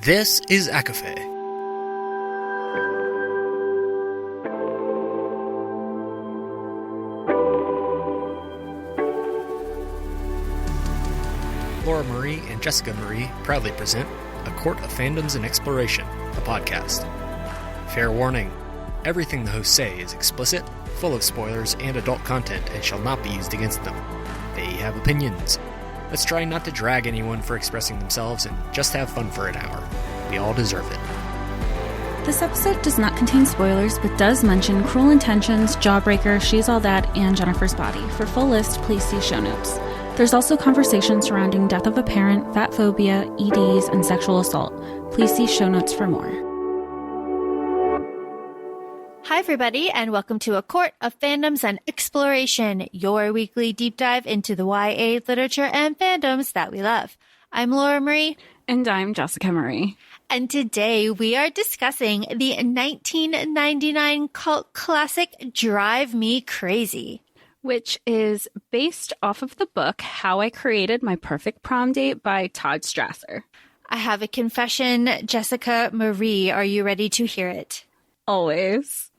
This is ACOFAE. Laura Marie and Jessica Marie proudly present A Court of Fandoms and Exploration, a podcast. Fair warning, everything the hosts say is explicit, full of spoilers and adult content and shall not be used against them. They have opinions. Let's try not to drag anyone for expressing themselves and just have fun for an hour. We all deserve it. This episode does not contain spoilers, but does mention Cruel Intentions, Jawbreaker, She's All That, and Jennifer's Body. For full list, please see show notes. There's also conversation surrounding death of a parent, fat phobia, EDs, and sexual assault. Please see show notes for more. Hi, everybody, and welcome to A Court of Fandoms and Exploration, your weekly deep dive into the YA literature and fandoms that we love. I'm Laura Marie. And I'm Jessica Marie. And today we are discussing the 1999 cult classic Drive Me Crazy, which is based off of the book How I Created My Perfect Prom Date by Todd Strasser. I have a confession, Jessica Marie. Are you ready to hear it? Always.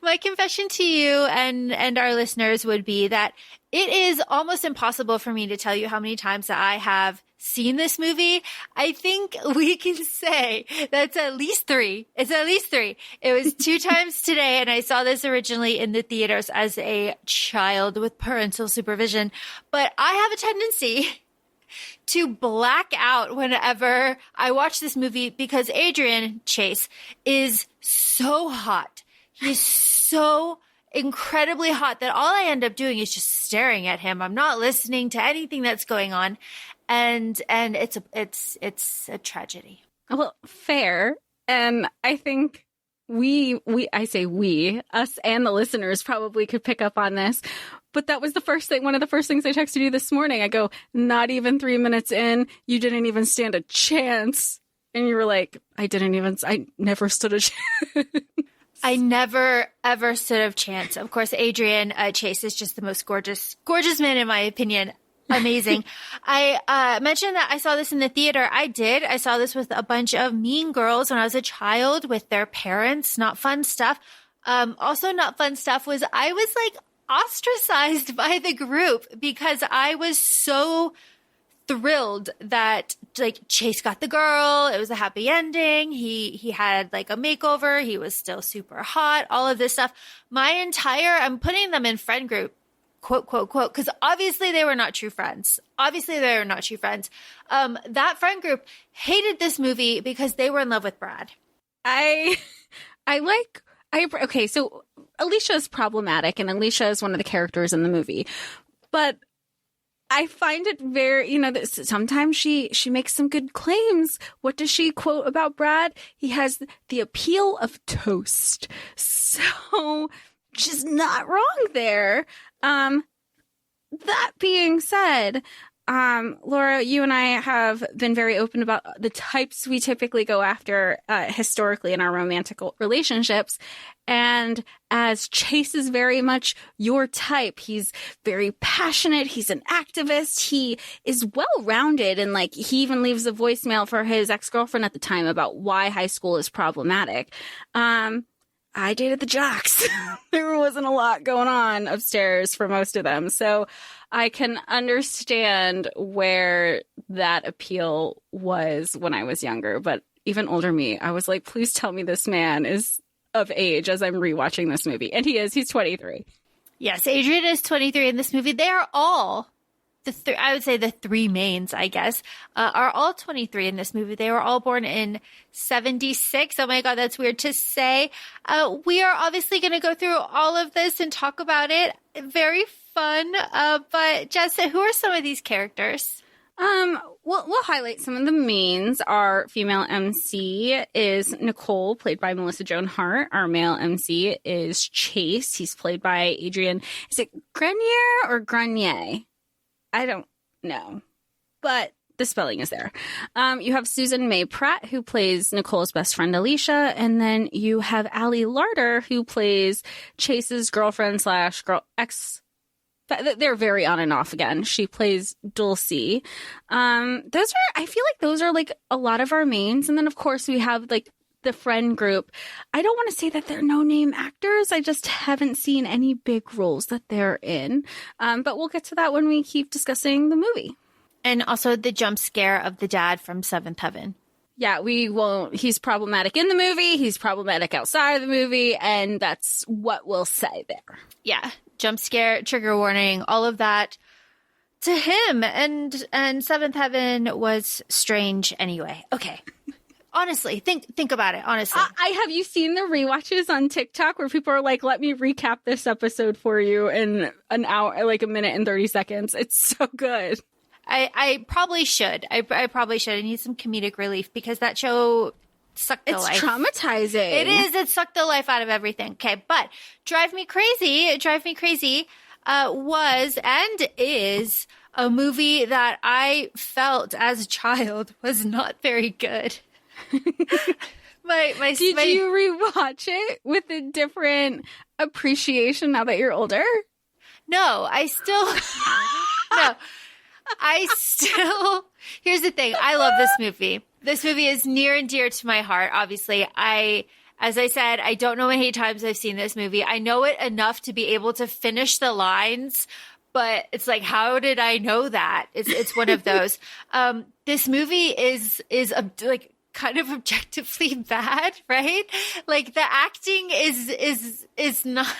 My confession to you and our listeners would be that it is almost impossible for me to tell you how many times that I have seen this movie. I think we can say that's at least three. It's at least three. It was 2 times today, and I saw this originally in the theaters as a child with parental supervision. But I have a tendency to black out whenever I watch this movie because Adrian Chase is so hot. He's so incredibly hot that all I end up doing is just staring at him. I'm not listening to anything that's going on. And it's a tragedy. Well, fair. And I think us and the listeners probably could pick up on this. But that was one of the first things I texted you this morning. I go, not even 3 minutes in, you didn't even stand a chance. And you were like, I never stood a chance. I never, ever stood a chance. Of course, Adrian Chase is just the most gorgeous man, in my opinion. Amazing. I mentioned that I saw this in the theater. I did. I saw this with a bunch of mean girls when I was a child with their parents. Not fun stuff. Also not fun stuff was I was like ostracized by the group because I was so thrilled that like Chase got the girl. It was a happy ending. He had like a makeover. He was still super hot. All of this stuff. I'm putting them in friend group, quote, quote, quote, because obviously they were not true friends. That friend group hated this movie because they were in love with Brad. Okay, so Alicia is problematic and Alicia is one of the characters in the movie, but I find it very, sometimes she makes some good claims. What does she quote about Brad? He has the appeal of toast. So she's not wrong there. That being said, Laura, you and I have been very open about the types we typically go after historically in our romantic relationships. And as Chase is very much your type, he's very passionate. He's an activist. He is well-rounded. And like he even leaves a voicemail for his ex-girlfriend at the time about why high school is problematic. I dated the jocks. There wasn't a lot going on upstairs for most of them. So I can understand where that appeal was when I was younger. But even older me, I was like, please tell me this man is of age as I'm rewatching this movie. And he is. He's 23. Yes, Adrian is 23 in this movie. They are all, I would say the 3 mains, I guess, are all 23 in this movie. They were all born in 76. Oh my God, that's weird to say. We are obviously going to go through all of this and talk about it. Very fun. But Jessica, who are some of these characters? We'll highlight some of the mains. Our female MC is Nicole, played by Melissa Joan Hart. Our male MC is Chase. He's played by Adrian. Is it Grenier or Grenier? I don't know, but the spelling is there. You have Susan May Pratt, who plays Nicole's best friend, Alicia. And then you have Allie Larder, who plays Chase's girlfriend / ex They're very on and off again. She plays Dulcie. I feel like those are like a lot of our mains. And then of course we have like the friend group. I don't want to say that they're no-name actors. I just haven't seen any big roles that they're in. But we'll get to that when we keep discussing the movie. And also the jump scare of the dad from Seventh Heaven. Yeah, we won't. He's problematic in the movie. He's problematic outside of the movie. And that's what we'll say there. Yeah. Jump scare, trigger warning, all of that to him. And Seventh Heaven was strange anyway. Okay. Honestly, think about it. Honestly. Have you seen the rewatches on TikTok where people are like, let me recap this episode for you in an hour, like a minute and 30 seconds. It's so good. I probably should. I probably should. I need some comedic relief because that show sucked the life. It's traumatizing. It is. It sucked the life out of everything. Okay. But Drive Me Crazy was and is a movie that I felt as a child was not very good. Did you rewatch it with a different appreciation now that you're older? No, here's the thing. I love this movie. This movie is near and dear to my heart. Obviously, as I said, I don't know how many times I've seen this movie. I know it enough to be able to finish the lines, but it's like, how did I know that? It's one of those. This movie is like kind of objectively bad, right? Like the acting is not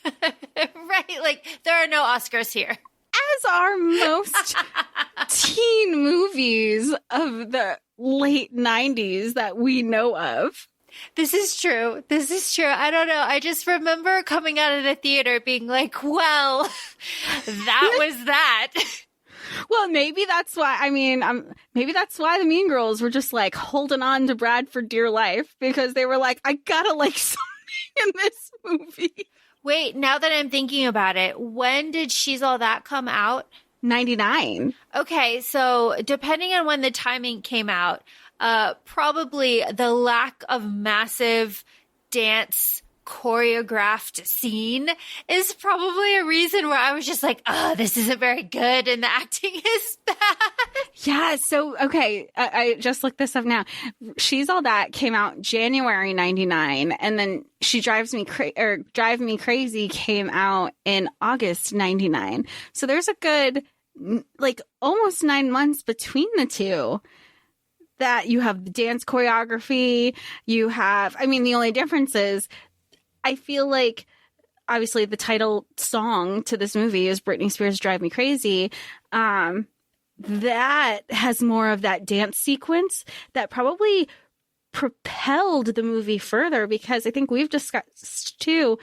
right. Like there are no Oscars here. As are most teen movies of the late 90s that we know of. This is true. I don't know. I just remember coming out of the theater being like, well, that was that. Well, maybe that's why, maybe that's why the Mean Girls were just like holding on to Brad for dear life because they were like, I gotta like something in this movie. Wait, now that I'm thinking about it, when did She's All That come out? 99. Okay, so depending on when the timing came out, probably the lack of massive dance choreographed scene is probably a reason where I was just like, oh, this isn't very good and the acting is bad. Yeah, so, okay, I just looked this up now. She's All That came out January 99, and then Drive Me Crazy came out in August 99. So there's a good, like, almost 9 months between the two. That you have the dance choreography, you have, the only difference is I feel like obviously the title song to this movie is Britney Spears' Drive Me Crazy. That has more of that dance sequence that probably propelled the movie further because I think we've discussed too.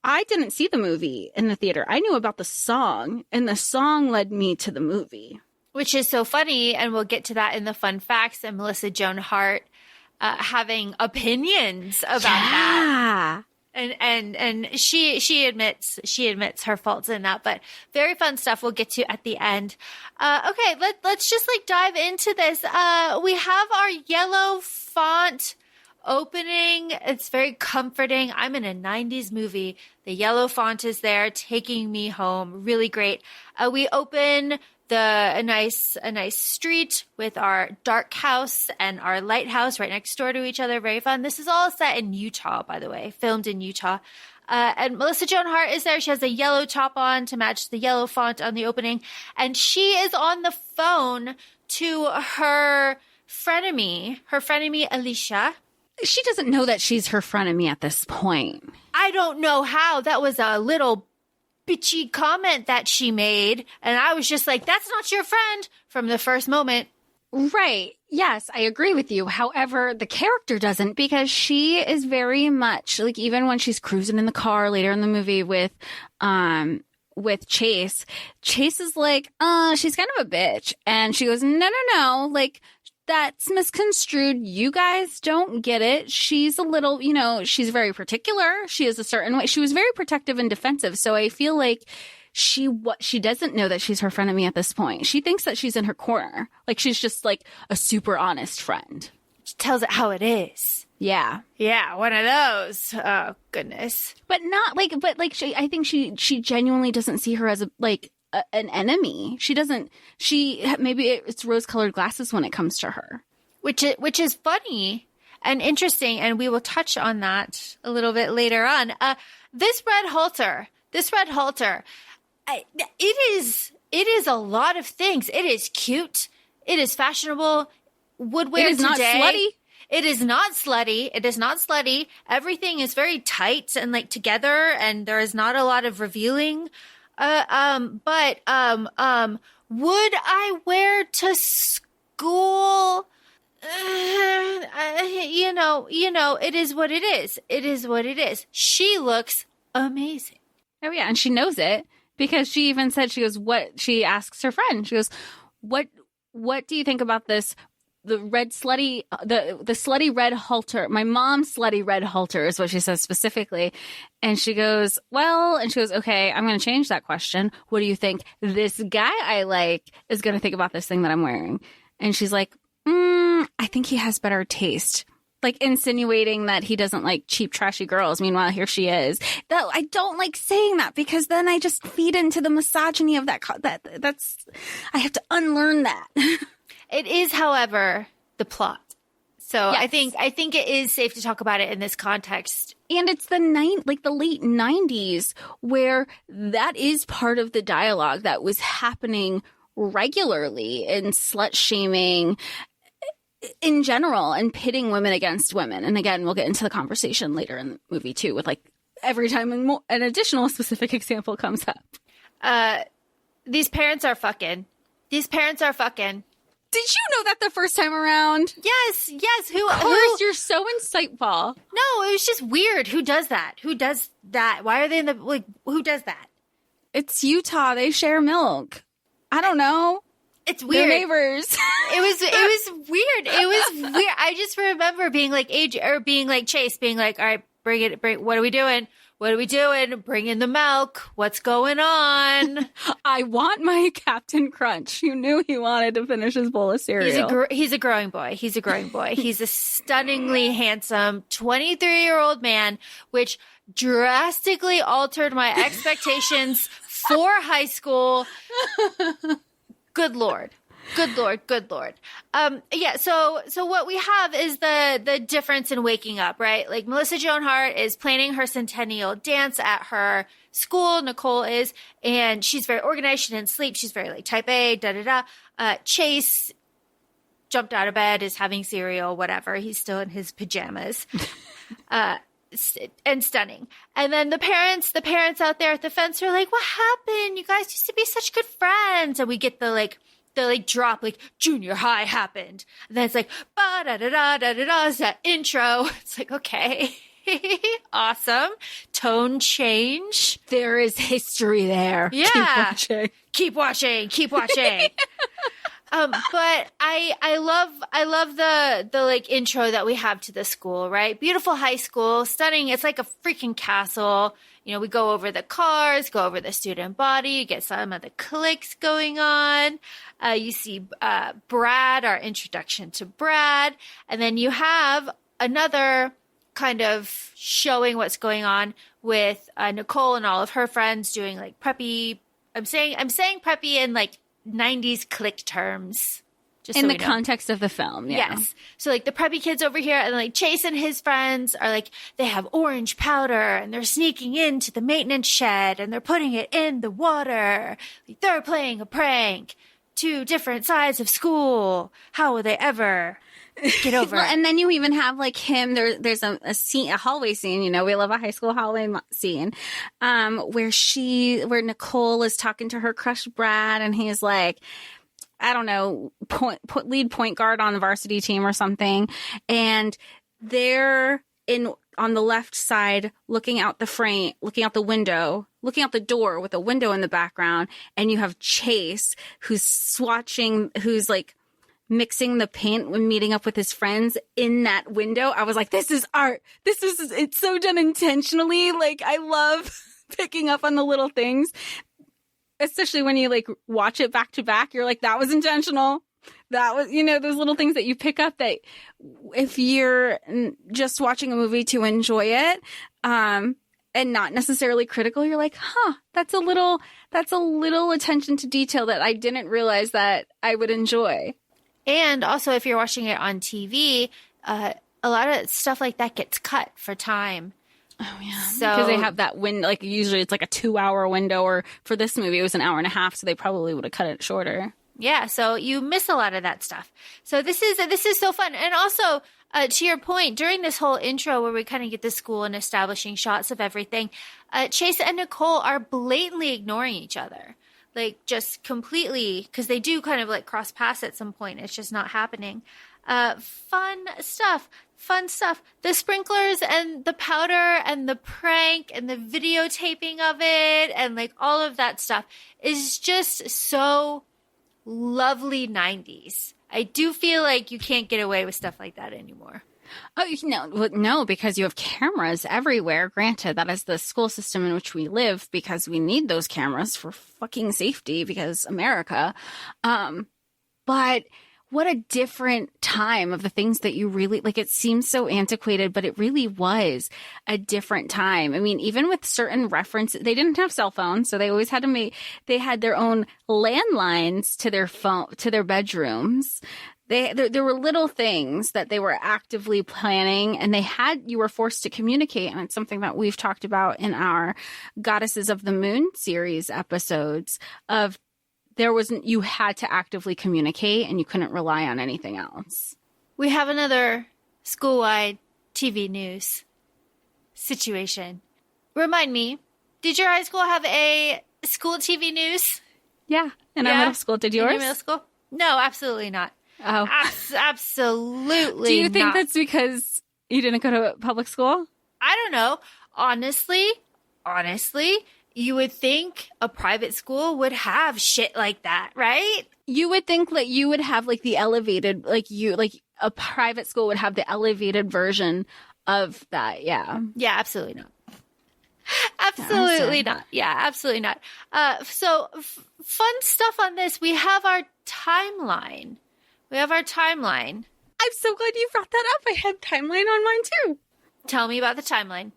I didn't see the movie in the theater. I knew about the song and the song led me to the movie. Which is so funny, and we'll get to that in the fun facts, and Melissa Joan Hart having opinions about that. And she admits her faults in that, but very fun stuff we'll get to at the end. Okay, let's just like dive into this. We have our yellow font opening. It's very comforting. I'm in a 90s movie. The yellow font is there taking me home. Really great. We open a nice street with our dark house and our lighthouse right next door to each other. Very fun. This is all set in Utah, by the way, filmed in Utah. And Melissa Joan Hart is there. She has a yellow top on to match the yellow font on the opening. And she is on the phone to her frenemy Alicia. She doesn't know that she's her frenemy at this point. I don't know how. That was a little bitchy comment that she made, and I was just like, that's not your friend from the first moment. Right. Yes, I agree with you. However, the character doesn't because she is very much like even when she's cruising in the car later in the movie with Chase is like, she's kind of a bitch. And she goes, no, like that's misconstrued. You guys don't get it. She's a little, she's very particular. She is a certain way. She was very protective and defensive. So I feel like she doesn't know that she's her frenemy at this point. She thinks that she's in her corner. Like she's just like a super honest friend. She tells it how it is. Yeah. Yeah, one of those. Oh, goodness. But not like, I think she genuinely doesn't see her as an enemy. Maybe it's rose-colored glasses when it comes to her. Which is funny and interesting, and we will touch on that a little bit later on. This red halter, it is a lot of things. It is cute. It is fashionable. Would wear it is today. Not slutty. It is not slutty. It is not slutty. Everything is very tight and like together, and there is not a lot of revealing. But would I wear to school? It is what it is. It is what it is. She looks amazing. Oh yeah, and she knows it because she even said, she asks her friend, she goes, what do you think about this? The slutty red halter, my mom's slutty red halter is what she says specifically. And she goes, okay, I'm going to change that question. What do you think this guy I like is going to think about this thing that I'm wearing? And she's like, I think he has better taste. Like insinuating that he doesn't like cheap, trashy girls. Meanwhile, here she is. Though I don't like saying that because then I just feed into the misogyny of that's, I have to unlearn that. It is, however, the plot. So yes. I think it is safe to talk about it in this context. And it's the late 90s where that is part of the dialogue that was happening regularly in slut shaming in general and pitting women against women. And again, we'll get into the conversation later in the movie too, with like every time an additional specific example comes up. These parents are fucking. Did you know that the first time around? Yes. Who? Of course, you're so insightful. No, it was just weird. Who does that? Why are they in the, like, who does that? It's Utah. They share milk. I don't know. It's weird. They're neighbors. It was weird. I just remember being like Chase being like, all right, what are we doing? Bring in the milk. What's going on? I want my Captain Crunch. You knew he wanted to finish his bowl of cereal. He's a growing boy. He's a stunningly handsome 23-year-old man, which drastically altered my expectations for high school. Good Lord. Yeah. So what we have is the difference in waking up, right? Like Melissa Joan Hart is planning her centennial dance at her school. Nicole is, and she's very organized. She didn't sleep. She's very like type A, Chase jumped out of bed, is having cereal, whatever. He's still in his pajamas. And stunning. And then the parents out there at the fence are like, what happened? You guys used to be such good friends. And we get the drop, like junior high happened. And then it's like, ba-da-da-da-da-da-da, is that intro. It's like, okay, awesome. Tone change. There is history there. Yeah. Keep watching. But I love the like intro that we have to the school, right? Beautiful high school, stunning. It's like a freaking castle. You know, we go over the cars, go over the student body, you get some of the cliques going on. You see Brad, our introduction to Brad. And then you have another kind of showing what's going on with Nicole and all of her friends doing like preppy. I'm saying preppy in like 90s clique terms. Just in the context of the film, yeah. Yes. So like the preppy kids over here and like Chase and his friends are like, they have orange powder and they're sneaking into the maintenance shed and they're putting it in the water. Like, they're playing a prank. 2 different sides of school. How will they ever get over it? And then you even have like him. There's a scene, a hallway scene. You know, we love a high school hallway scene, where Nicole is talking to her crush Brad, and he's like, I don't know, lead point guard on the varsity team or something, and they're on the left side, looking out the window, looking out the door with a window in the background, and you have Chase who's like mixing the paint when meeting up with his friends in that window. I was like, this is art. It's so done intentionally. Like, I love picking up on the little things, especially when you like watch it back to back. You're like, that was intentional. That was, those little things that you pick up that if you're just watching a movie to enjoy it, and not necessarily critical, you're like, that's a little attention to detail that I didn't realize that I would enjoy. And also, if you're watching it on TV, a lot of stuff like that gets cut for time. Oh, yeah. So, because they have that window, like usually it's like a 2-hour window, or for this movie, it was an hour and a half. So they probably would have cut it shorter. Yeah. So you miss a lot of that stuff. So this is so fun. And also, to your point, during this whole intro where we kind of get the school and establishing shots of everything, Chase and Nicole are blatantly ignoring each other. Like, just completely, because they do kind of like cross paths at some point. It's just not happening. Fun stuff. The sprinklers and the powder and the prank and the videotaping of it and like all of that stuff is just so lovely 90s. I do feel like you can't get away with stuff like that anymore. Oh, no, because you have cameras everywhere. Granted, that is the school system in which we live, because we need those cameras for fucking safety, because America. But what a different time of the things that you really like. It seems so antiquated, but it really was a different time. I mean, even with certain references, they didn't have cell phones, so they always had to they had their own landlines to their phone, to their bedrooms. There were little things that they were actively planning, and you were forced to communicate. And it's something that we've talked about in our Goddesses of the Moon series episodes of you had to actively communicate and you couldn't rely on anything else. We have another school-wide TV news situation. Remind me, did your high school have a school TV news? Yeah. In our middle school. Did yours? In your middle school? No, absolutely not. Oh. Absolutely Do you think not. that's because you didn't go to public school? I don't know. Honestly, you would think a private school would have shit like that, right? You would think that you would have like the elevated, like a private school would have the elevated version of that. Yeah. Yeah, absolutely not. Absolutely not. Yeah, absolutely not. So fun stuff on this. We have our timeline. I'm so glad you brought that up. I had timeline on mine too. Tell me about the timeline.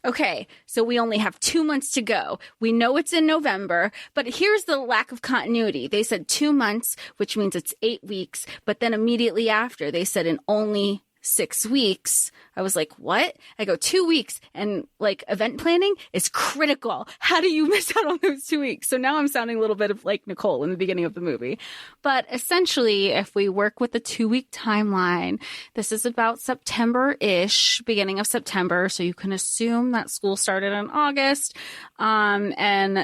Okay, so we only have 2 months to go. We know it's in November, but here's the lack of continuity. They said 2 months, which means it's 8 weeks, but then immediately after they said in only 6 weeks. I was like, what? I go 2 weeks, and like event planning is critical. How do you miss out on those 2 weeks? So now I'm sounding a little bit of like Nicole in the beginning of the movie. But essentially, if we work with the 2-week timeline, this is about September-ish, beginning of September. So you can assume that school started in August, and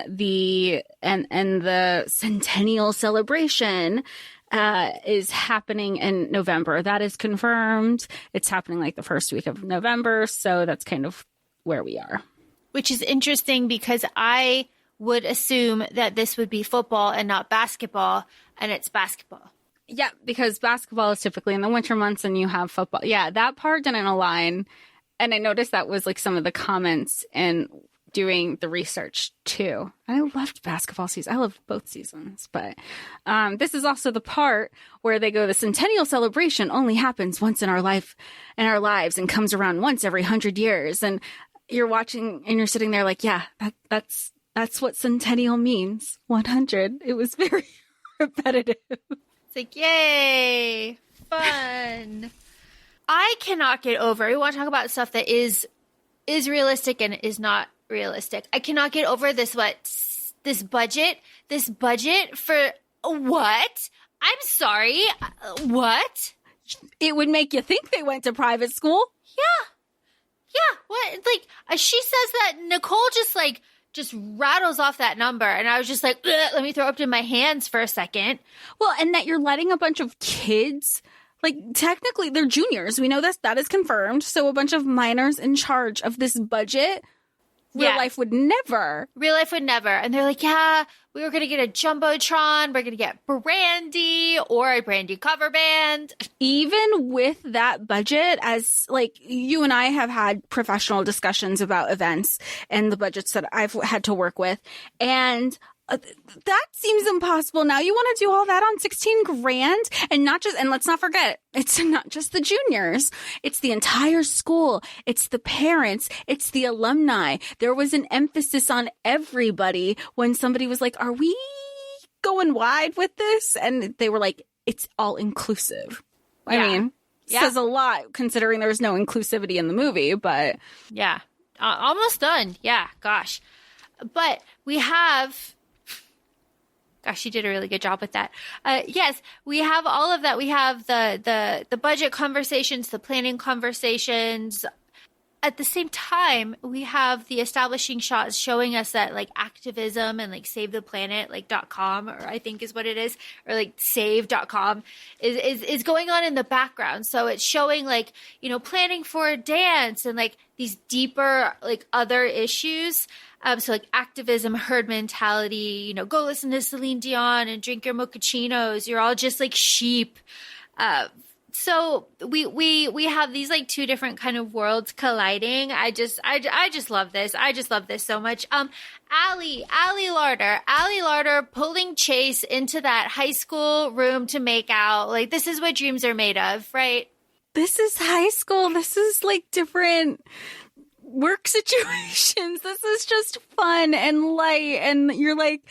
the centennial celebration is happening in November. That is confirmed. It's happening like the first week of November. So that's kind of where we are. Which is interesting because I would assume that this would be football and not basketball, and it's basketball. Yeah, because basketball is typically in the winter months and you have football. Yeah, that part didn't align. And I noticed that was like some of the comments in doing the research too. I loved basketball season. I loved both seasons, but this is also the part where they go, the centennial celebration only happens once in our lives and comes around once every 100 years. And you're watching and you're sitting there like, yeah, that's what centennial means. 100. It was very repetitive. It's like, yay, fun. I cannot get over, we want to talk about stuff that is realistic and is not realistic. I cannot get over this budget for what? I'm sorry. What? It would make you think they went to private school. Yeah. What? Like, she says that, Nicole just rattles off that number, and I was just like, let me throw up in my hands for a second. Well, and that you're letting a bunch of kids, like, technically they're juniors. We know that is confirmed. So a bunch of minors in charge of this budget. Real life would never. And they're like, yeah, we were going to get a Jumbotron. We're going to get Brandy or a Brandy cover band. Even with that budget, as like you and I have had professional discussions about events and the budgets that I've had to work with. And that seems impossible. Now you want to do all that on 16 grand and let's not forget, it's not just the juniors. It's the entire school. It's the parents. It's the alumni. There was an emphasis on everybody when somebody was like, are we going wide with this? And they were like, it's all inclusive. I mean, says a lot considering there was no inclusivity in the movie, but. Yeah. Almost done. Yeah. Gosh. But we have. Gosh, you did a really good job with that. Yes, we have all of that. We have the budget conversations, the planning conversations. At the same time, we have the establishing shots showing us that like activism and like save the planet, like .com, or I think is what it is, or like save.com is going on in the background. So it's showing like, planning for a dance and like these deeper, like other issues. So like activism, herd mentality, go listen to Celine Dion and drink your mochachinos. You're all just like sheep. So we have these like two different kind of worlds colliding. I just love this. I just love this so much. Allie Larder pulling Chase into that high school room to make out. Like, this is what dreams are made of, right? This is high school. This is like different work situations. This is just fun and light. And you're like,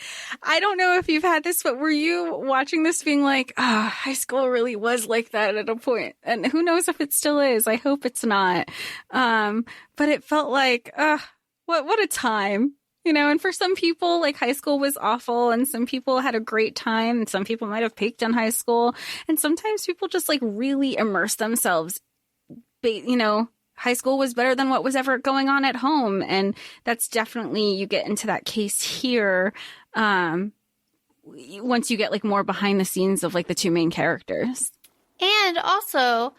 I don't know if you've had this, but were you watching this being like, high school really was like that at a point? And who knows if it still is. I hope it's not. But it felt like, what a time. And for some people, like, high school was awful, and some people had a great time, and some people might have peaked in high school. And sometimes people just like really immerse themselves. High school was better than what was ever going on at home. And that's definitely, you get into that case here. Once you get like more behind the scenes of like the two main characters. And also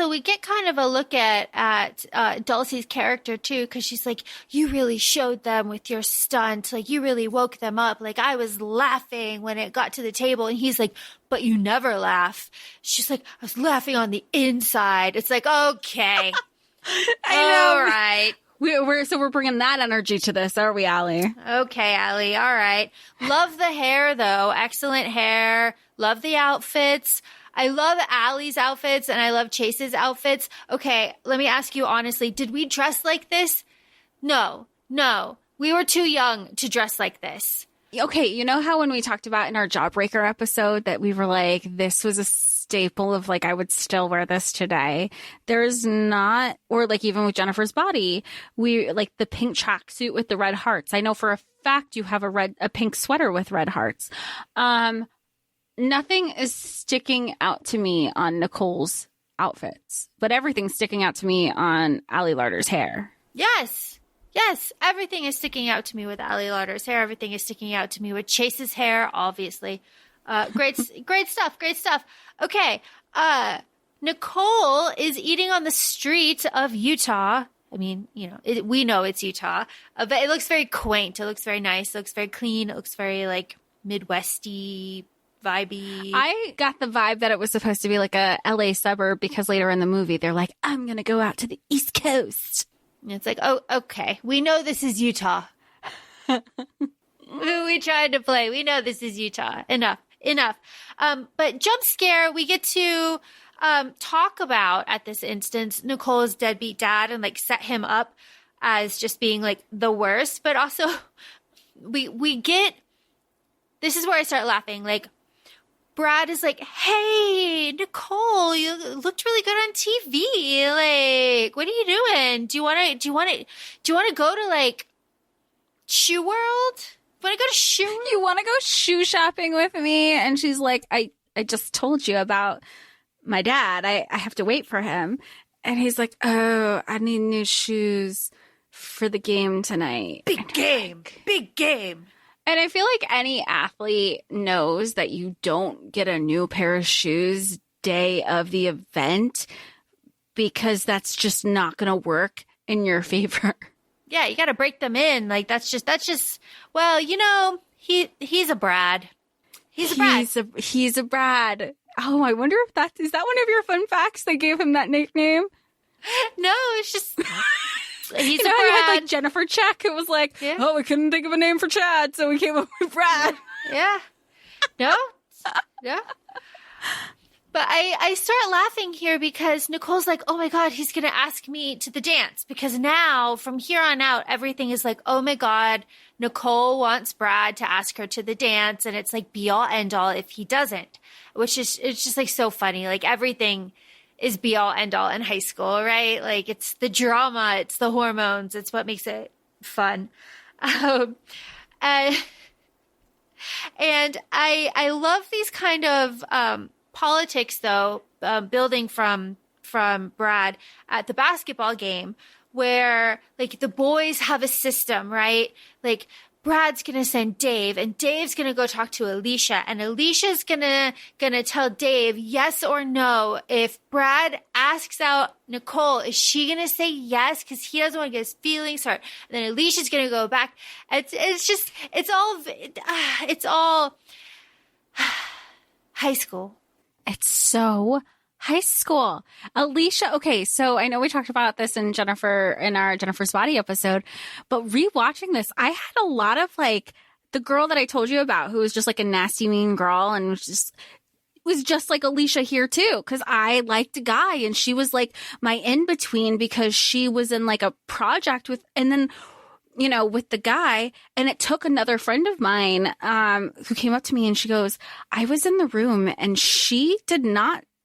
we get kind of a look at Dulcie's character too. 'Cause she's like, you really showed them with your stunt. Like, you really woke them up. Like, I was laughing when it got to the table. And he's like, but you never laugh. She's like, I was laughing on the inside. It's like, okay. I know. All right. We're bringing that energy to this, are we, Allie? Okay, Allie. All right. Love the hair, though. Excellent hair. Love the outfits. I love Allie's outfits and I love Chase's outfits. Okay, let me ask you honestly. Did we dress like this? No. We were too young to dress like this. Okay, you know how when we talked about in our Jawbreaker episode that we were like, this was a staple of like, I would still wear this today. There's not, or like even with Jennifer's Body, we like the pink tracksuit with the red hearts. I know for a fact you have a pink sweater with red hearts. Nothing is sticking out to me on Nicole's outfits, but everything's sticking out to me on Allie Larder's hair. Yes, everything is sticking out to me with Allie Larder's hair. Everything is sticking out to me with Chase's hair, obviously. Great stuff. Okay, Nicole is eating on the street of Utah. I mean, we know it's Utah, but it looks very quaint. It looks very nice. It looks very clean. It looks very like Midwesty, vibey. I got the vibe that it was supposed to be like a LA suburb because later in the movie they're like, I'm going to go out to the East Coast. And it's like, oh, okay. We know this is Utah. We tried to play. We know this is Utah. Enough. But jump scare, we get to talk about, at this instance, Nicole's deadbeat dad and like set him up as just being like the worst. But also we get, this is where I start laughing. Like, Brad is like, hey, Nicole, you looked really good on TV. Like, what are you doing? Do you want to go to like Shoe World? Want to go to Shoe World? You want to go shoe shopping with me? And she's like, I just told you about my dad. I have to wait for him. And he's like, oh, I need new shoes for the game tonight. Big game. And I feel like any athlete knows that you don't get a new pair of shoes day of the event because that's just not going to work in your favor. Yeah, you got to break them in. Like, that's just, well, he's a Brad. He's a Brad. Oh, I wonder if is that one of your fun facts? They gave him that nickname? No, it's just, He's you know a how you had Brad. like Jennifer Check? It was like, Yeah. oh, we couldn't think of a name for Chad, so we came up with Brad. Yeah. No? Yeah. But I start laughing here because Nicole's like, oh my God, he's going to ask me to the dance. Because now, from here on out, everything is like, oh my God, Nicole wants Brad to ask her to the dance. And it's like be all end all if he doesn't, which is, it's just like so funny. Like everything is be all end all in high school, right? Like it's the drama, it's the hormones, it's what makes it fun. And I love these kind of politics, though, building from Brad at the basketball game, where like the boys have a system, right? Like Brad's gonna send Dave, and Dave's gonna go talk to Alicia, and Alicia's gonna tell Dave yes or no. If Brad asks out Nicole, is she gonna say yes because he doesn't want to get his feelings hurt? And then Alicia's gonna go back. It's all high school. It's so high school. Alicia, okay, so I know we talked about this in our Jennifer's Body episode, but rewatching this, I had a lot of like the girl that I told you about who was just like a nasty, mean girl and was just like Alicia here too, because I liked a guy and she was like my in-between because she was in like a project with the guy, and it took another friend of mine who came up to me and she goes, I was in the room and she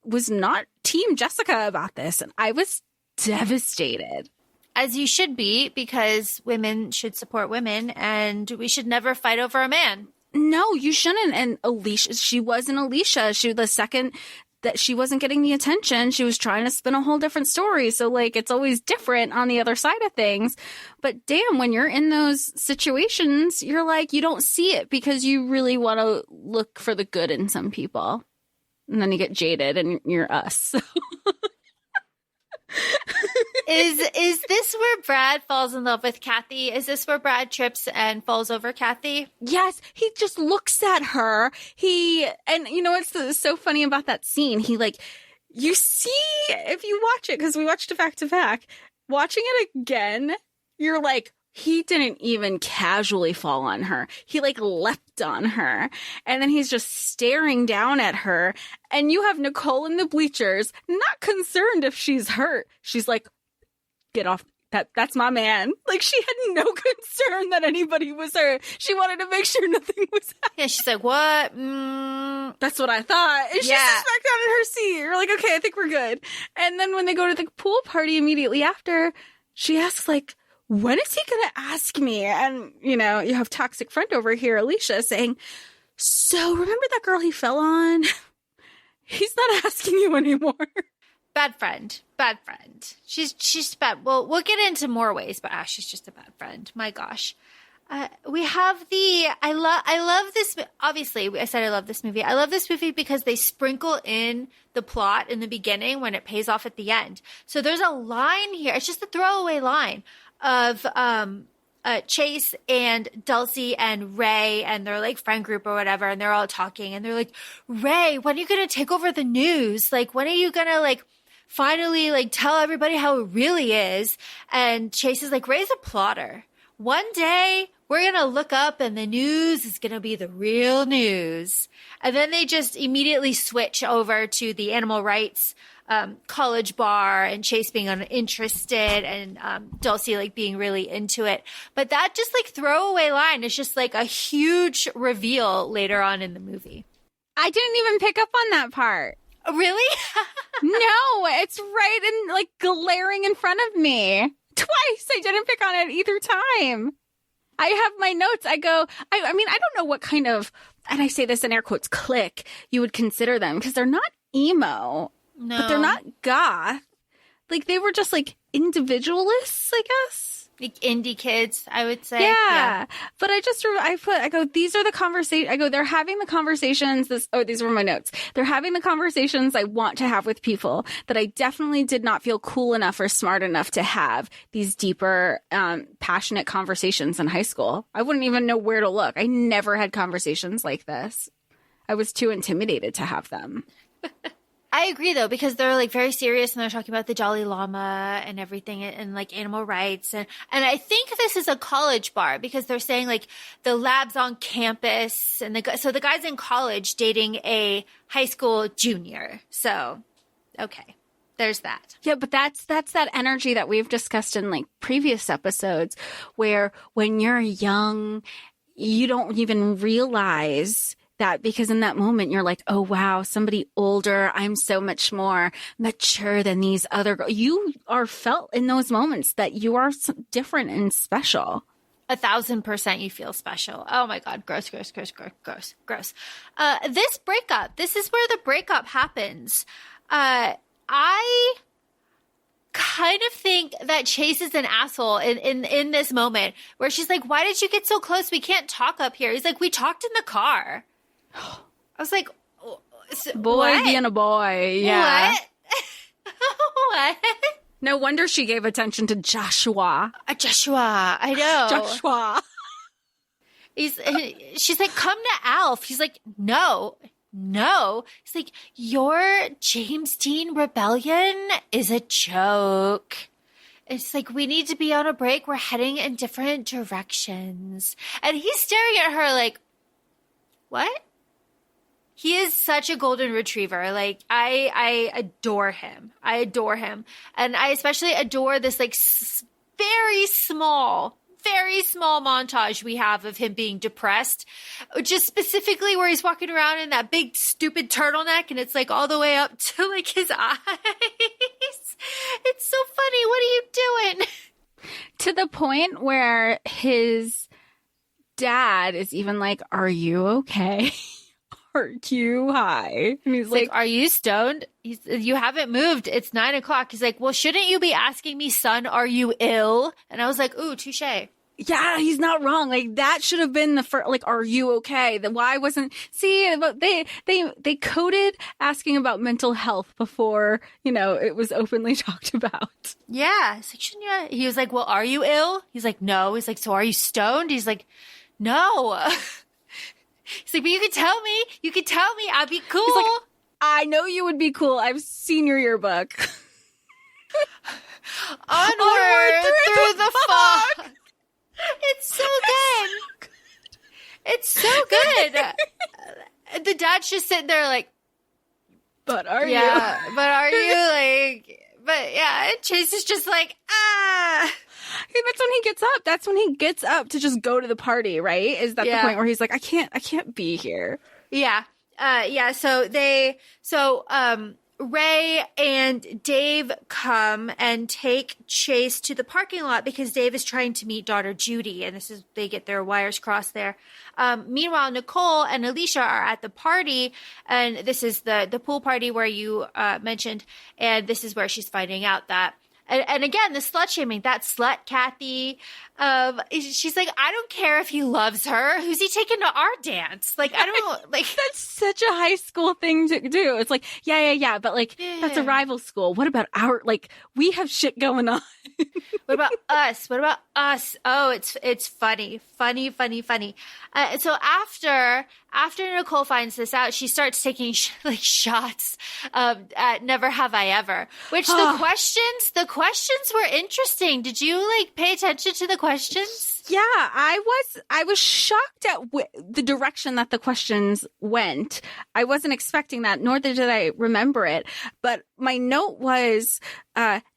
was not team Jessica about this. And I was devastated. As you should be, because women should support women and we should never fight over a man. No, you shouldn't. And Alicia, she wasn't Alicia. The second that she wasn't getting the attention, she was trying to spin a whole different story. So like, it's always different on the other side of things. But damn, when you're in those situations, you're like, you don't see it because you really want to look for the good in some people. And then you get jaded and you're us. Is this where Brad falls in love with Kathy? Is this where Brad trips and falls over Kathy? Yes, he just looks at her. And you know what's so funny about that scene? He like, you see, if you watch it, because we watched it back to back, watching it again, you're like, he didn't even casually fall on her. He like leapt on her. And then he's just staring down at her. And you have Nicole in the bleachers, not concerned if she's hurt. She's like, get off. That's my man. Like she had no concern that anybody was hurt. She wanted to make sure nothing was happening. Yeah, she's like, what? That's what I thought. And she's just back down in her seat. You're like, okay, I think we're good. And then when they go to the pool party immediately after, she asks like, when is he going to ask me? And, you have toxic friend over here, Alicia, saying, so remember that girl he fell on? He's not asking you anymore. Bad friend. Bad friend. She's bad. Well, we'll get into more ways, but she's just a bad friend. My gosh. We have I love this. Obviously, I said I love this movie. I love this movie because they sprinkle in the plot in the beginning when it pays off at the end. So there's a line here. It's just a throwaway line of Chase and Dulcie and Ray and their like friend group or whatever, and they're all talking and they're like, Ray, when are you gonna take over the news? Like, when are you gonna like finally like tell everybody how it really is? And Chase is like, Ray's a plotter. One day we're gonna look up and the news is gonna be the real news. And then they just immediately switch over to the animal rights college bar and Chase being uninterested and Dulcie like being really into it. But that just like throwaway line is just like a huge reveal later on in the movie. I didn't even pick up on that part. Really? No, it's right in like glaring in front of me. Twice. I didn't pick on it either time. I have my notes. I go, I mean, I don't know what kind of, and I say this in air quotes, clique you would consider them because they're not emo. No. But they're not goth. Like, they were just, like, individualists, I guess. Like indie kids, I would say. Yeah. But I go, these are the conversations. I go, they're having the conversations. These were my notes. They're having the conversations I want to have with people that I definitely did not feel cool enough or smart enough to have these deeper, passionate conversations in high school. I wouldn't even know where to look. I never had conversations like this. I was too intimidated to have them. I agree, though, because they're like very serious and they're talking about the Dalai Lama and everything and like animal rights. And I think this is a college bar because they're saying like the lab's on campus and so the guy's in college dating a high school junior. So, okay, there's that. Yeah, but that's that energy that we've discussed in like previous episodes where when you're young, you don't even realize that because in that moment you're like, oh wow, somebody older, I'm so much more mature than these other girls. You are felt in those moments that you are different and special. 1,000% you feel special. Oh my God. Gross. This breakup, this is where the breakup happens. I kind of think that Chase is an asshole in this moment where she's like, why did you get so close? We can't talk up here. He's like, we talked in the car. I was like, boy what? being a boy. Yeah. What? What? No wonder she gave attention to Joshua. Joshua. I know. Joshua. She's like, come to Alf. He's like, no. He's like, your James Dean rebellion is a joke. It's like, we need to be on a break. We're heading in different directions. And he's staring at her like, what? He is such a golden retriever. Like, I adore him. And I especially adore this, like, very small montage we have of him being depressed. Just specifically where he's walking around in that big, stupid turtleneck and it's, like, all the way up to, like, his eyes. It's so funny. What are you doing? To the point where his dad is even like, are you okay? Are you high? And he's like, are you stoned? You haven't moved. It's 9:00. He's like, well, shouldn't you be asking me, son, are you ill? And I was like, ooh, touche. Yeah, he's not wrong. Like that should have been the first, like, are you okay? Why wasn't, see, they coded asking about mental health before, it was openly talked about. Yeah. It's like, shouldn't you? He was like, well, are you ill? He's like, no. He's like, so are you stoned? He's like, no. He's like, but you could tell me, I'd be cool. He's like, I know you would be cool. I've seen your yearbook. Onward through the fog. It's so good. It's so good. The dad's just sitting there like, but are you? Yeah, but are you like, but yeah, Chase is just like, That's when he gets up. That's when he gets up to just go to the party, right? Is that the point where he's like, I can't be here. Yeah. So Ray and Dave come and take Chase to the parking lot because Dave is trying to meet daughter Judy, and they get their wires crossed there. Meanwhile, Nicole and Alicia are at the party, and this is the pool party where you mentioned, and this is where she's finding out that. And again, the slut shaming, that slut, Kathy, she's like, I don't care if he loves her. Who's he taking to our dance? Like, I don't like. That's such a high school thing to do. It's like, yeah. But like, that's a rival school. What about we have shit going on. What about us? Oh, it's funny. So after Nicole finds this out, she starts taking shots at Never Have I Ever, which the questions were interesting. Did you pay attention to the questions? Yeah, I was shocked at the direction that the questions went. I wasn't expecting that, nor did I remember it. But my note was,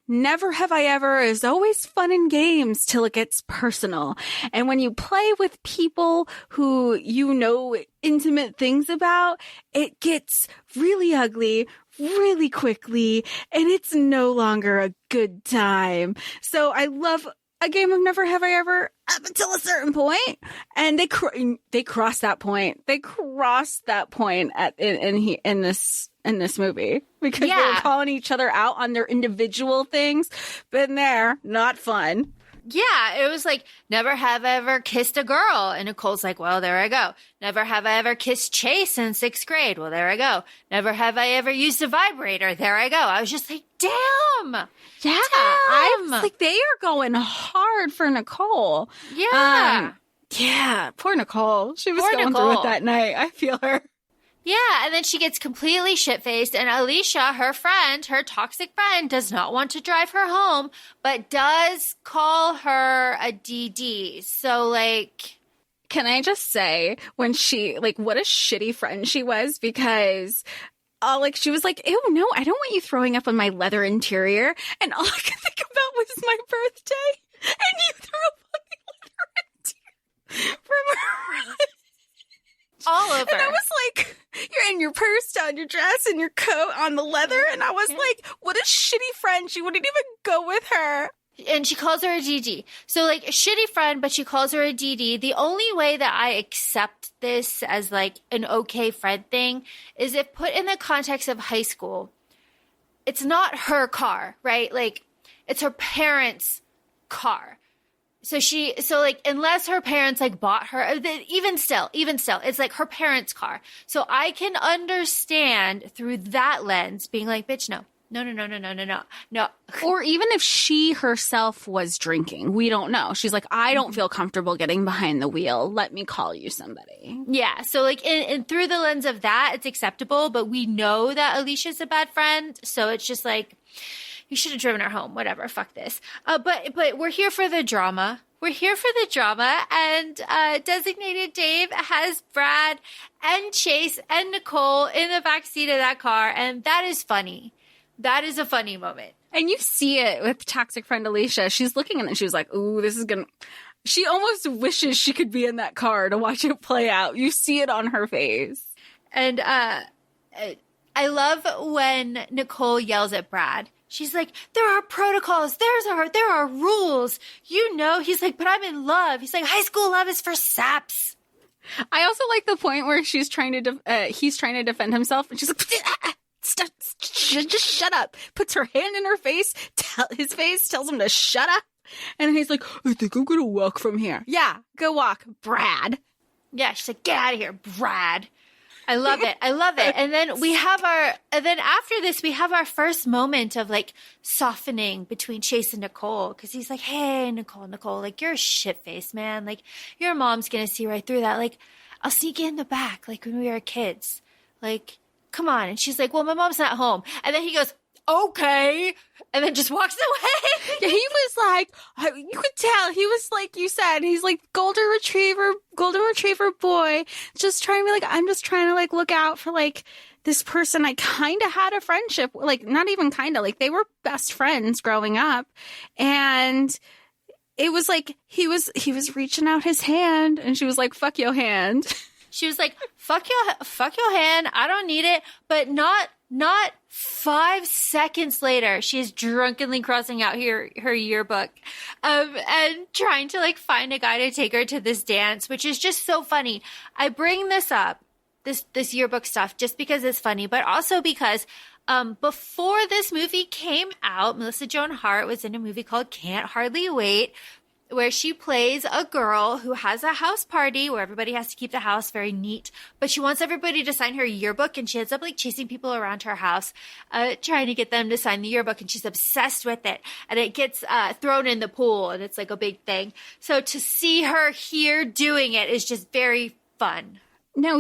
never have I ever is always fun and games till it gets personal. And when you play with people who you know intimate things about, it gets really ugly really quickly, and it's no longer a good time. So I love a game of Never Have I Ever up until a certain point, and they crossed that point. They crossed that point in this movie because they were calling each other out on their individual things. Been there, not fun. Yeah, it was like, never have I ever kissed a girl. And Nicole's like, well, there I go. Never have I ever kissed Chase in 6th grade. Well, there I go. Never have I ever used a vibrator. There I go. I was just like, damn. Yeah. I was like, they are going hard for Nicole. Yeah. Yeah. Poor Nicole. She was going through it that night. I feel her. Yeah, and then she gets completely shit-faced, and Alicia, her friend, her toxic friend, does not want to drive her home, but does call her a DD. So, like... Can I just say, when she, like, what a shitty friend she was, because... like, she was like, ew, no, I don't want you throwing up on my leather interior. And all I could think about was my birthday. And you threw up on the leather interior from her. All over. And I was like, you're in your purse, down your dress, and your coat on the leather. And I was like, what a shitty friend. She wouldn't even go with her. And she calls her a DD. So, like, a shitty friend, but she calls her a DD. The only way that I accept this as, like, an okay friend thing is if put in the context of high school. It's not her car, right? Like, it's her parents' car. So like, unless her parents, like, bought her, even still, it's, like, her parents' car. So I can understand through that lens being like, bitch, no. No. Or even if she herself was drinking, we don't know. She's like, I don't feel comfortable getting behind the wheel. Let me call you somebody. Yeah. So like, and through the lens of that, it's acceptable. But we know that Alicia's a bad friend. So it's just like, you should have driven her home. Whatever. Fuck this. But we're here for the drama. And Designated Dave has Brad and Chase and Nicole in the backseat of that car. And that is funny. That is a funny moment. And you see it with toxic friend Alicia. She's looking and she was like, ooh, this is going to... She almost wishes she could be in that car to watch it play out. You see it on her face. And I love when Nicole yells at Brad. She's like, there are protocols. There are rules. You know, he's like, but I'm in love. He's like, high school love is for saps. I also like the point where he's trying to defend himself. And she's like... Just shut up. Puts her hand in her face, his face, tells him to shut up. And then he's like, I think I'm going to walk from here. Yeah, go walk, Brad. Yeah, she's like, get out of here, Brad. I love it. And then after this, we have our first moment of like softening between Chase and Nicole. Cause he's like, hey, Nicole, like you're a shit-faced, man. Like your mom's going to see right through that. Like I'll sneak you in the back. Like when we were kids, like, come on. And she's like, well, my mom's not home. And then he goes, okay. And then just walks away. Yeah, he was like, you could tell. He was like, you said, he's like golden retriever boy. Just trying to be like, I'm just trying to like look out for like this person I kind of had a friendship, like not even kind of, like they were best friends growing up. And it was like, he was reaching out his hand and she was like, fuck your hand. She was like, fuck your hand. I don't need it. But not 5 seconds later, she is drunkenly crossing out her yearbook and trying to like find a guy to take her to this dance, which is just so funny. I bring this up, this yearbook stuff, just because it's funny, but also because before this movie came out, Melissa Joan Hart was in a movie called Can't Hardly Wait, where she plays a girl who has a house party where everybody has to keep the house very neat, but she wants everybody to sign her yearbook, and she ends up like chasing people around her house, trying to get them to sign the yearbook, and she's obsessed with it, and it gets thrown in the pool, and it's like a big thing. So to see her here doing it is just very fun. Now,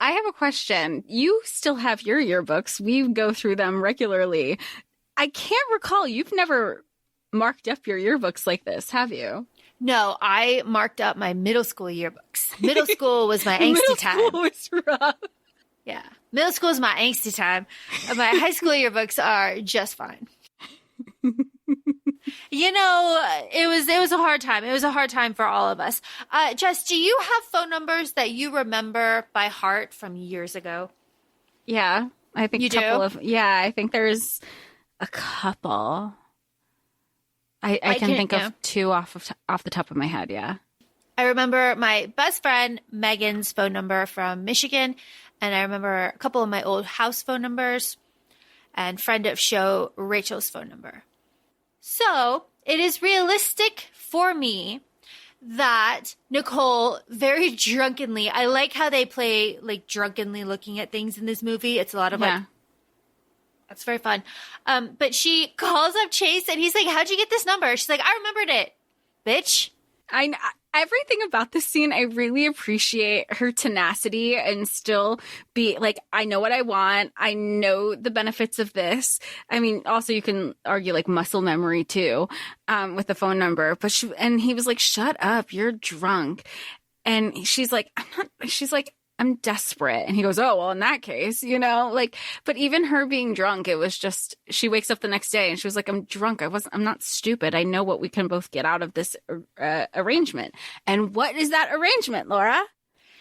I have a question. You still have your yearbooks. We go through them regularly. I can't recall. You've never marked up your yearbooks like this, have you? No, I marked up my middle school yearbooks. Middle school was my angsty time. Middle school was rough. Yeah. Middle school is my angsty time. My high school yearbooks are just fine. You know, it was a hard time. It was a hard time for all of us. Jess, do you have phone numbers that you remember by heart from years ago? Yeah, I think you do. I think there's a couple. I can think of two off the top of my head. Yeah. I remember my best friend Megan's phone number from Michigan, and I remember a couple of my old house phone numbers, and friend of show Rachel's phone number. So it is realistic for me that Nicole very drunkenly, I like how they play like drunkenly looking at things in this movie. It's a lot of like, that's very fun. But she calls up Chase and he's like, how'd you get this number? She's like, I remembered it, bitch. everything about this scene, I really appreciate her tenacity and still be like, I know what I want. I know the benefits of this. I mean, also you can argue like muscle memory too, with the phone number. But he was like, shut up, you're drunk. And she's like, I'm desperate. And he goes, oh, well, in that case, like, but even her being drunk, it was just, she wakes up the next day and she was like, I'm drunk. I'm not stupid. I know what we can both get out of this arrangement. And what is that arrangement, Laura?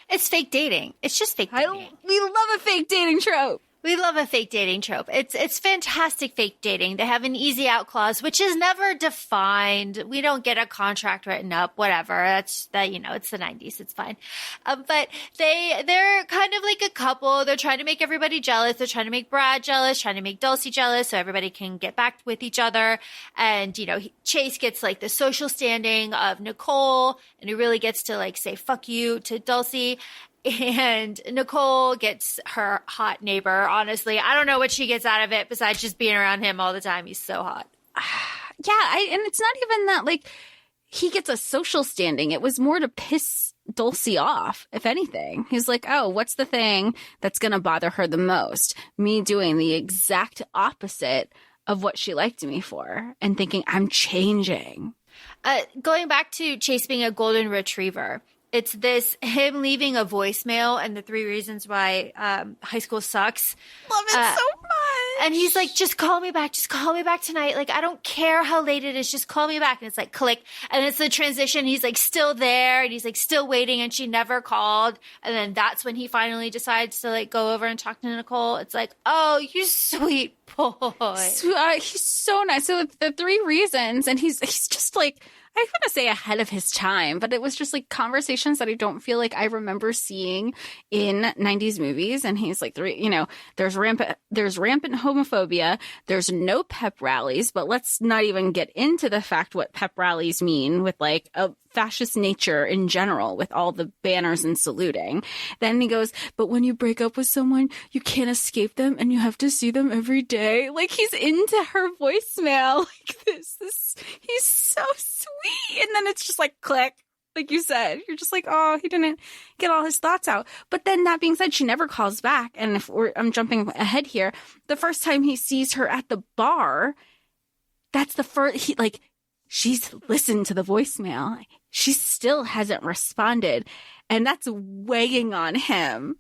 It's fake dating. It's just fake dating. We love a fake dating trope. We love a fake dating trope. It's fantastic fake dating. They have an easy out clause, which is never defined. We don't get a contract written up, whatever. It's the 90s. It's fine. But they're kind of like a couple. They're trying to make everybody jealous. They're trying to make Brad jealous, trying to make Dulcie jealous so everybody can get back with each other. And, Chase gets like the social standing of Nicole, and he really gets to like say fuck you to Dulcie. And Nicole gets her hot neighbor. Honestly, I don't know what she gets out of it besides just being around him all the time. He's so hot. Yeah, and it's not even that, like, he gets a social standing. It was more to piss Dulcie off, if anything. He's like, oh, what's the thing that's going to bother her the most? Me doing the exact opposite of what she liked me for and thinking I'm changing. Going back to Chase being a golden retriever. It's him leaving a voicemail and the 3 reasons why high school sucks. Love it so much. And he's like, just call me back. Just call me back tonight. Like, I don't care how late it is. Just call me back. And it's like, click. And it's the transition. He's like still there and he's like still waiting and she never called. And then that's when he finally decides to like go over and talk to Nicole. It's like, oh, you sweet boy. He's so nice. So the 3 reasons, and he's just like, I want to say ahead of his time, but it was just like conversations that I don't feel like I remember seeing in 90s movies. And he's like, there's rampant homophobia. There's no pep rallies, but let's not even get into the fact what pep rallies mean with like a fascist nature in general with all the banners and saluting. Then he goes, but when you break up with someone, you can't escape them and you have to see them every day. Like, he's into her voicemail like this. He's so sweet. And then it's just like click, like you said. You're just like, oh, he didn't get all his thoughts out. But then that being said, she never calls back. And I'm jumping ahead here. The first time he sees her at the bar, that's the first, she's listened to the voicemail. She still hasn't responded. And that's weighing on him.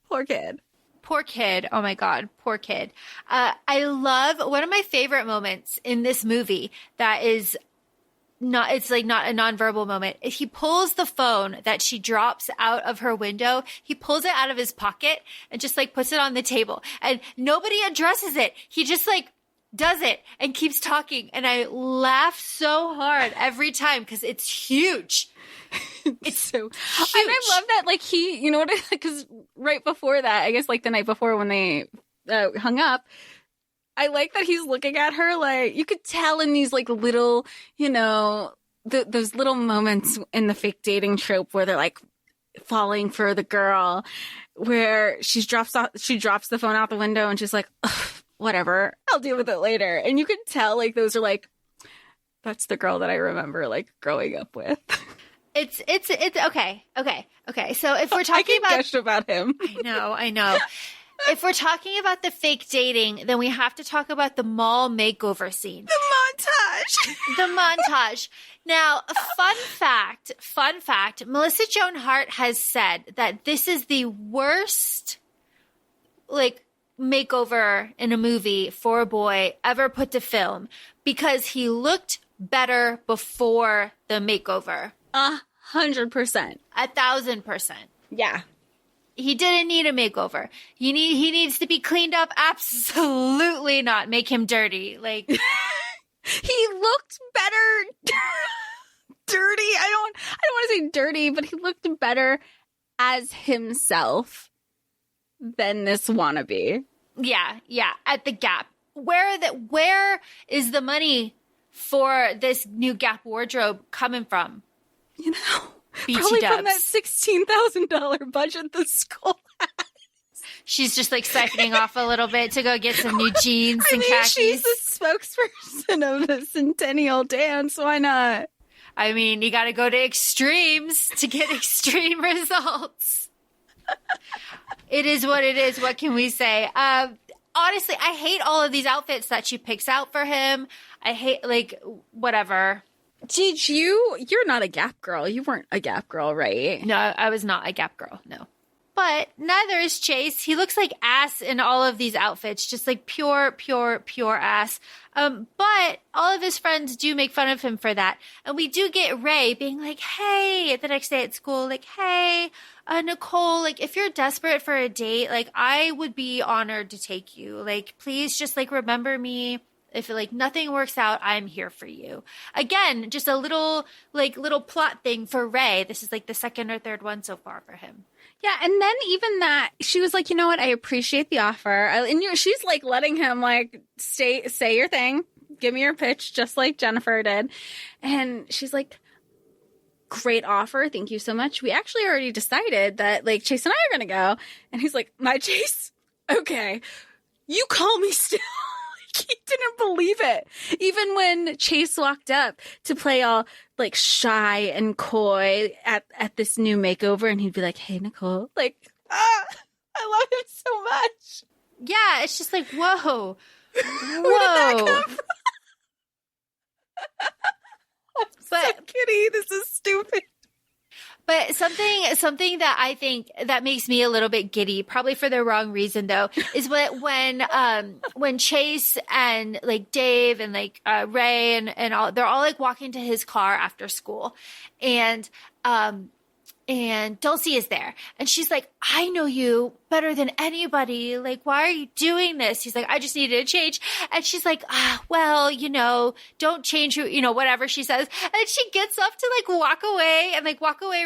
Poor kid. Poor kid. Oh my God. Poor kid. I love one of my favorite moments in this movie that is not a nonverbal moment. He pulls the phone that she drops out of her window. He pulls it out of his pocket and just like puts it on the table and nobody addresses it. He just like does it and keeps talking. And I laugh so hard every time because it's huge. It's so huge. And I love that, like, he, because right before that, I guess like the night before when they hung up, I like that he's looking at her like, you could tell in these like little, those little moments in the fake dating trope where they're like falling for the girl, where she drops the phone out the window and she's like, whatever, I'll deal with it later. And you could tell like those are like, that's the girl that I remember like growing up with. It's okay. So if we're talking about him, I know. If we're talking about the fake dating, then we have to talk about the mall makeover scene. The montage. Now, fun fact, Melissa Joan Hart has said that this is the worst, like, makeover in a movie for a boy ever put to film because he looked better before the makeover. 100%. 1,000%. Yeah. He didn't need a makeover. He needs to be cleaned up. Absolutely not. Make him dirty. Like he looked better. Dirty. I don't want to say dirty, but he looked better as himself than this wannabe. Yeah. At the Gap. Where is the money for this new Gap wardrobe coming from? BT probably dubs. From that $16,000 budget the school has. She's just like siphoning off a little bit to go get some new jeans and khakis. She's the spokesperson of the Centennial Dance. Why not? I mean, you got to go to extremes to get extreme results. It is what it is. What can we say? Honestly, I hate all of these outfits that she picks out for him. I hate, like, whatever. Did you're not a Gap girl. You weren't a Gap girl, right? No, I was not a Gap girl. No. But neither is Chase. He looks like ass in all of these outfits, just like pure ass. But all of his friends do make fun of him for that. And we do get Ray being like, hey, the next day at school, like, hey, Nicole, like, if you're desperate for a date, like, I would be honored to take you. Like, please just, like, remember me. If, like, nothing works out, I'm here for you. Again, just a little plot thing for Ray. This is, like, the second or third one so far for him. Yeah, and then even that, she was like, you know what, I appreciate the offer. And she's, like, letting him, like, say your thing. Give me your pitch, just like Jennifer did. And she's like, great offer. Thank you so much. We actually already decided that, like, Chase and I are going to go. And he's like, my Chase? Okay. You call me still. He didn't believe it. Even when Chase walked up to play all, like, shy and coy at this new makeover, and he'd be like, hey, Nicole. Like, I love him so much. Yeah, it's just like, whoa. Where did that come from? I'm so kidding. This is stupid. But something that I think that makes me a little bit giddy, probably for the wrong reason though, is when Chase and, like, Dave and, like, Ray and all, they're all, like, walking to his car after school, and Dulcie is there, and she's like, I know you better than anybody. Like, why are you doing this? He's like, I just needed a change. And she's like, well, you know, don't change who, you know, whatever she says. And she gets up to, like, walk away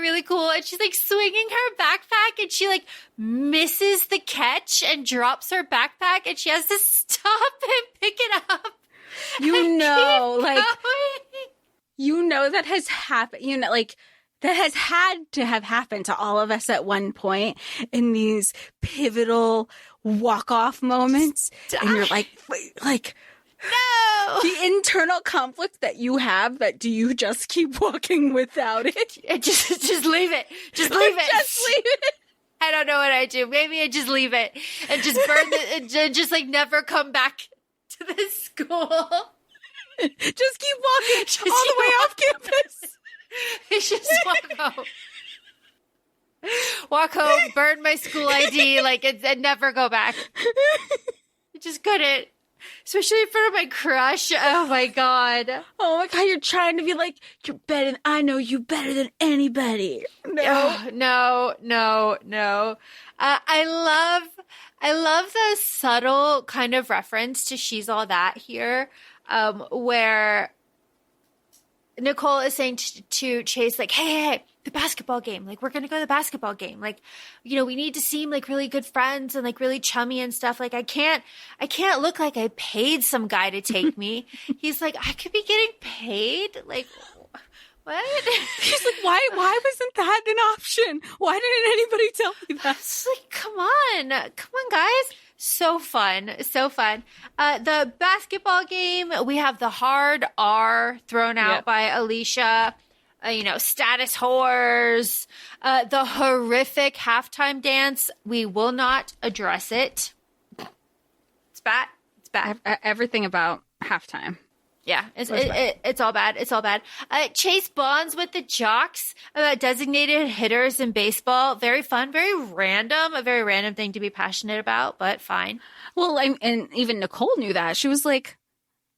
really cool. And she's, like, swinging her backpack, and she, like, misses the catch and drops her backpack, and she has to stop and pick it up. You know, like, you know, that has happened, you know, like, that has had to have happened to all of us at one point in these pivotal walk-off moments. And you're like, no! The internal conflict that you have, that do you just keep walking without it? Just leave it. Just leave it. Just leave it. I don't know what I do. Maybe I just leave it and just burn it and just, like, never come back to the school. Just keep walking all the way off campus. It's just walk home, burn my school ID, like, and never go back. I just couldn't, especially in front of my crush. Oh my god! Oh my god! You're trying to be like, you're better than, I know you better than anybody. No. I love the subtle kind of reference to She's All That here, where Nicole is saying to Chase, like, hey, the basketball game. Like, we're going to go to the basketball game. Like, you know, we need to seem like really good friends and, like, really chummy and stuff. Like, I can't look like I paid some guy to take me. He's like, I could be getting paid? Like, what? He's like, why wasn't that an option? Why didn't anybody tell me that? It's like, come on, guys. So fun. The basketball game, we have the hard R thrown out by Alicia. You know, status whores. The horrific halftime dance. We will not address it. It's bad. Everything about halftime. Yeah, it's all bad. It's all bad. Chase bonds with the jocks about designated hitters in baseball. Very fun, very random. A very random thing to be passionate about, but fine. Well, and even Nicole knew that. She was like,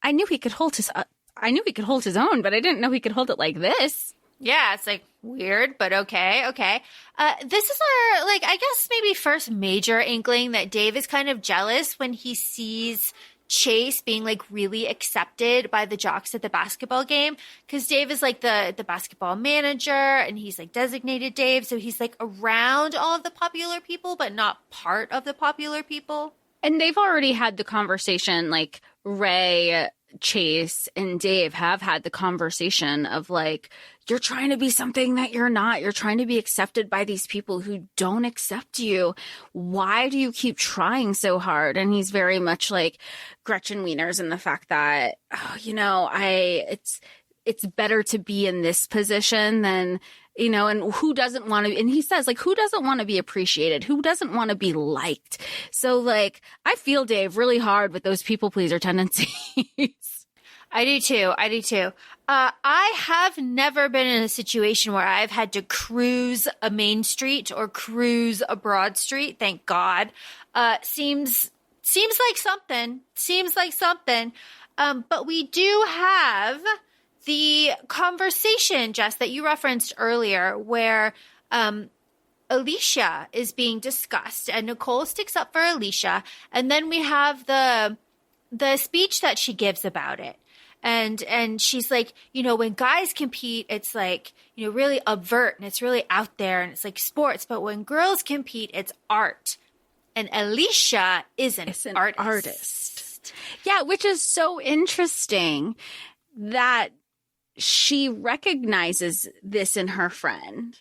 I knew he could hold his own, but I didn't know he could hold it like this. Yeah, it's like weird, but okay. This is our, like, I guess maybe first major inkling that Dave is kind of jealous when he sees Chase being, like, really accepted by the jocks at the basketball game, because Dave is, like, the basketball manager, and he's, like, designated Dave, so he's, like, around all of the popular people but not part of the popular people. And they've already had the conversation, like, Ray, Chase, and Dave have had the conversation of, like, you're trying to be something that you're not. You're trying to be accepted by these people who don't accept you. Why do you keep trying so hard? And he's very much like Gretchen Wieners in the fact that, it's better to be in this position than, and who doesn't want to, and he says, like, who doesn't want to be appreciated? Who doesn't want to be liked? So, like, I feel, Dave, really hard with those people pleaser tendencies. I do too. I have never been in a situation where I've had to cruise a main street or cruise a broad street. Thank God. Seems like something. But we do have the conversation, Jess, that you referenced earlier, where Alicia is being discussed, and Nicole sticks up for Alicia, and then we have the speech that she gives about it. And she's like, when guys compete, it's like, really overt and it's really out there and it's like sports. But when girls compete, it's art. And Alicia is an artist. Yeah, which is so interesting that she recognizes this in her friend,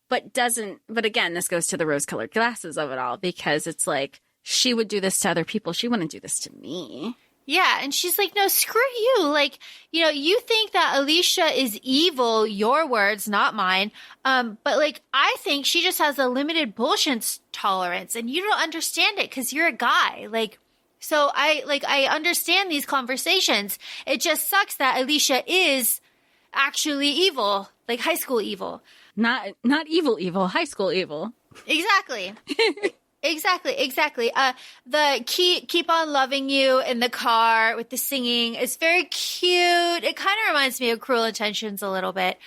but doesn't. But again, this goes to the rose-colored glasses of it all, because it's like, she would do this to other people. She wouldn't do this to me. Yeah, and she's like, no, screw you. Like, you think that Alicia is evil, your words, not mine. But, like, I think she just has a limited bullshit tolerance, and you don't understand it because you're a guy. Like, so I understand these conversations. It just sucks that Alicia is actually evil, like high school evil. Not evil, high school evil. Exactly. Exactly. The keep on loving you in the car with the singing is very cute. It kind of reminds me of Cruel Intentions a little bit.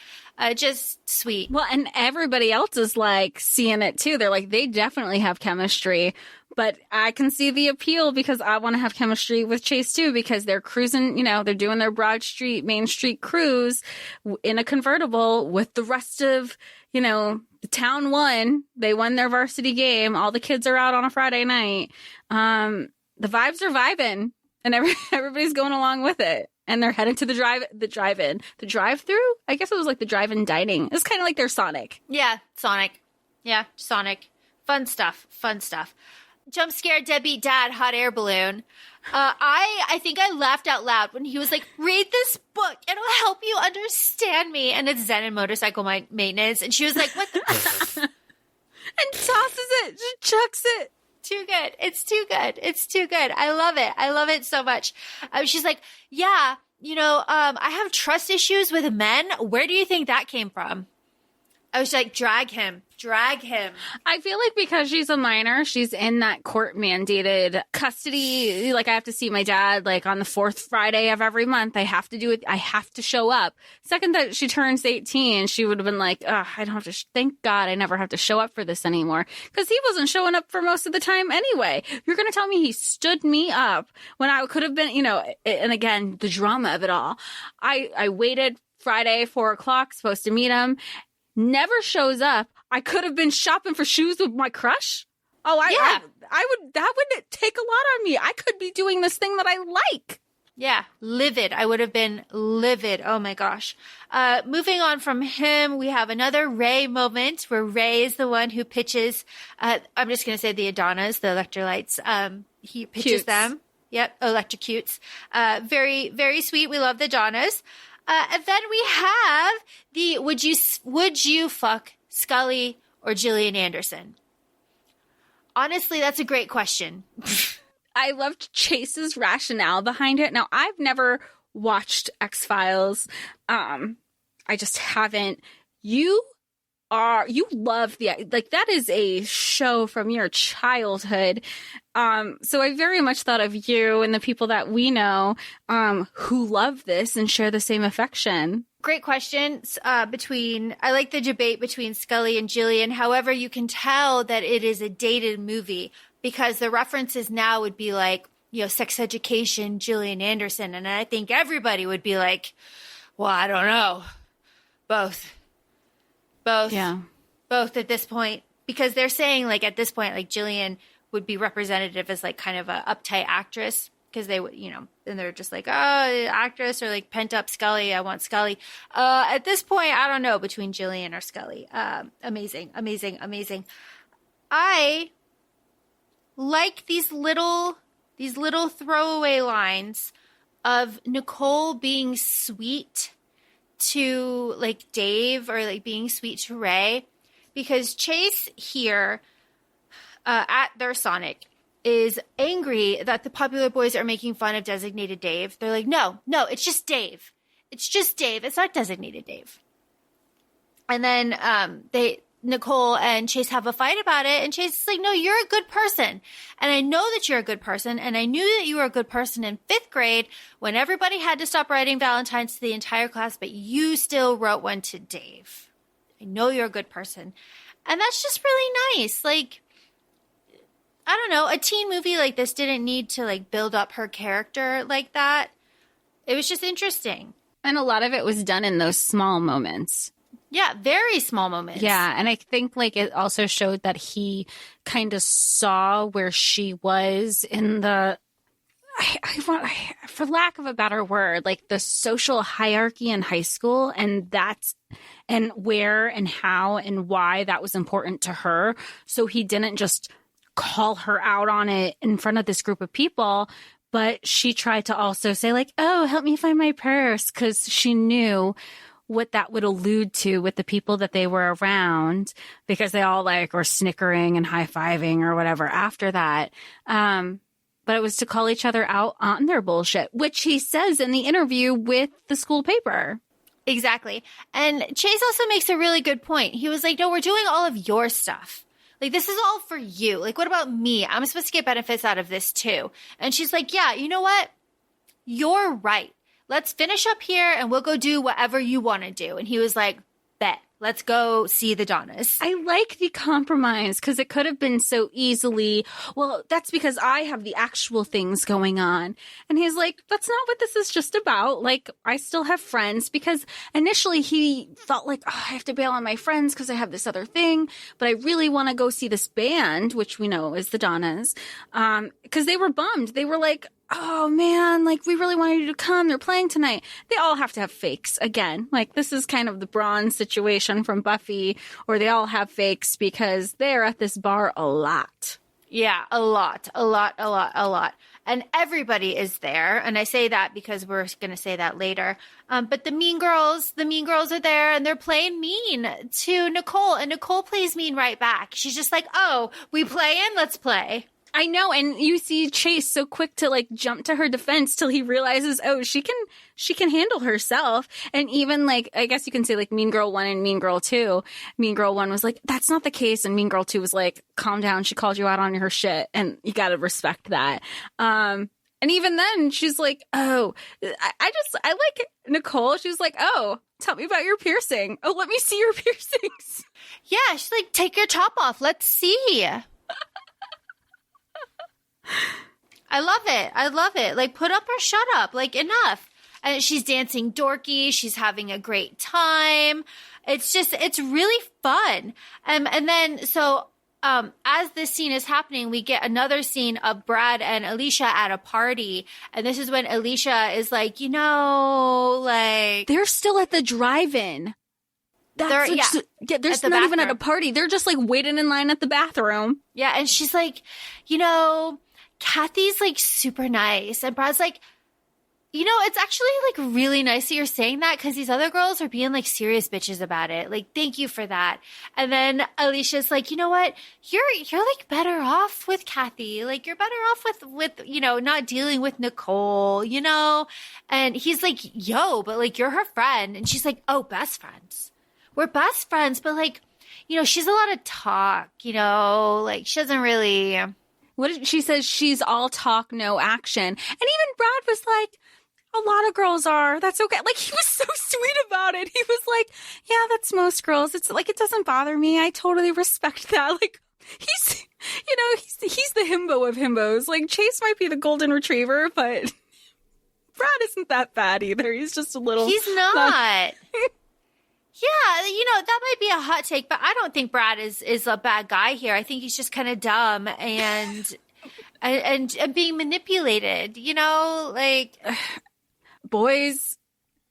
Just sweet. Well, and everybody else is like seeing it too. They're like, they definitely have chemistry, but I can see the appeal because I want to have chemistry with Chase too, because they're cruising, they're doing their Broad Street, Main Street cruise in a convertible with the rest of, the town won. They won their varsity game. All the kids are out on a Friday night. The vibes are vibing, and everybody's going along with it. And they're heading to the drive-through. I guess it was like the drive-in dining. It's kind of like their Sonic. Yeah, Sonic. Fun stuff. Jump scare, deadbeat dad, hot air balloon. I think I laughed out loud when he was like, read this book. It'll help you understand me. And it's Zen and motorcycle maintenance. And she was like, what the? And tosses it. Just chucks it. Too good. It's too good. I love it so much. She's like, yeah, I have trust issues with men. Where do you think that came from? I was like, drag him. I feel like because she's a minor, she's in that court mandated custody. Like, I have to see my dad like on the 4th Friday of every month. I have to do it. I have to show up. Second that she turns 18, she would have been like, I don't have to. Thank God I never have to show up for this anymore. Because he wasn't showing up for most of the time anyway. You're going to tell me he stood me up when I could have been, and again, the drama of it all. I waited Friday, 4:00, supposed to meet him. Never shows up. I could have been shopping for shoes with my crush. Oh, I would. That would take a lot on me. I could be doing this thing that I like. Yeah, livid. I would have been livid. Oh my gosh. Moving on from him, we have another Ray moment where Ray is the one who pitches. I'm just going to say the Adonis, the electrolytes. He pitches Cutes. them. Yep, electrocutes. Very, very sweet. We love the Adonis. And then we have the would you fuck Scully or Gillian Anderson? Honestly, that's a great question. I loved Chase's rationale behind it. Now, I've never watched X-Files. I just haven't. You love that is a show from your childhood. So I very much thought of you and the people that we know who love this and share the same affection. Great questions. I like the debate between Scully and Gillian. However, you can tell that it is a dated movie because the references now would be like, Sex Education, Gillian Anderson. And I think everybody would be like, well, I don't know. Both. Yeah. Both at this point. Because they're saying, like, at this point, like, Gillian would be representative as, like, kind of a uptight actress. Because they would, and they're just like, oh, actress or, like, pent-up Scully. I want Scully. At this point, I don't know between Gillian or Scully. Amazing. I like these little throwaway lines of Nicole being sweet to like Dave or like being sweet to Ray, because Chase here at their Sonic is angry that the popular boys are making fun of designated Dave. They're like, no, it's just Dave. It's just Dave. It's not designated Dave. And then Nicole and Chase have a fight about it. And Chase is like, no, you're a good person. And I know that you're a good person. And I knew that you were a good person in 5th grade when everybody had to stop writing Valentines to the entire class, but you still wrote one to Dave. I know you're a good person. And that's just really nice. Like, I don't know, a teen movie like this didn't need to like build up her character like that. It was just interesting. And a lot of it was done in those small moments. Yeah, very small moments. Yeah, and I think like it also showed that he kind of saw where she was in the, for lack of a better word, like the social hierarchy in high school, and where and how and why that was important to her. So he didn't just call her out on it in front of this group of people, but she tried to also say like, oh, help me find my purse, because she knew what that would allude to with the people that they were around, because they all like were snickering and high-fiving or whatever after that. But it was to call each other out on their bullshit, which he says in the interview with the school paper. Exactly. And Chase also makes a really good point. He was like, no, we're doing all of your stuff. Like, this is all for you. Like, what about me? I'm supposed to get benefits out of this too. And she's like, yeah, you know what? You're right. Let's finish up here and we'll go do whatever you want to do. And he was like, bet. Let's go see the Donnas. I like the compromise, because it could have been so easily, well, that's because I have the actual things going on. And he's like, that's not what this is just about. Like, I still have friends, because initially he felt like, oh, I have to bail on my friends because I have this other thing. But I really want to go see this band, which we know is the Donnas, because they were bummed. They were like, oh man, like we really wanted you to come. They're playing tonight. They all have to have fakes again. Like, this is kind of the Bronze situation from Buffy, or they all have fakes because they're at this bar a lot. Yeah, a lot. And everybody is there. And I say that because we're going to say that later. But the mean girls are there, and they're playing mean to Nicole, and Nicole plays mean right back. She's just like, oh, we playing? Let's play. I know, and you see Chase so quick to like jump to her defense till he realizes, oh, she can handle herself. And even like, I guess you can say like Mean Girl 1 and Mean Girl 2. Mean Girl 1 was like, that's not the case, and Mean Girl 2 was like, calm down, she called you out on her shit, and you gotta respect that. And even then, she's like, oh, I like Nicole. She's like, oh, tell me about your piercing. Oh, let me see your piercings. Yeah, she's like, take your top off. Let's see. I love it. Like, put up or shut up. Like, enough. And she's dancing dorky. She's having a great time. It's really fun. And then, so, as this scene is happening, we get another scene of Brad and Alicia at a party. And this is when Alicia is like, you know, like, they're still at the drive-in. They're not even at a party. They're just like waiting in line at the bathroom. Yeah. And she's like, you know, Kathy's like super nice. And Brad's like, you know, it's actually like really nice that you're saying that, because these other girls are being like serious bitches about it. Like, thank you for that. And then Alicia's like, you know what? You're like better off with Kathy. Like, you're better off with, you know, not dealing with Nicole, you know? And he's like, yo, but like, you're her friend. And she's like, oh, best friends. We're best friends. But like, you know, she's a lot of talk, you know, like she doesn't really. She says she's all talk, no action. And even Brad was like, a lot of girls are. That's okay. Like, he was so sweet about it. He was like, yeah, that's most girls. It's like, it doesn't bother me. I totally respect that. Like, he's, you know, he's the himbo of himbos. Like, Chase might be the golden retriever, but Brad isn't that bad either. He's just a little. He's not. Yeah, you know, that might be a hot take, but I don't think Brad is a bad guy here. I think he's just kind of dumb and being manipulated, you know, like. Boys,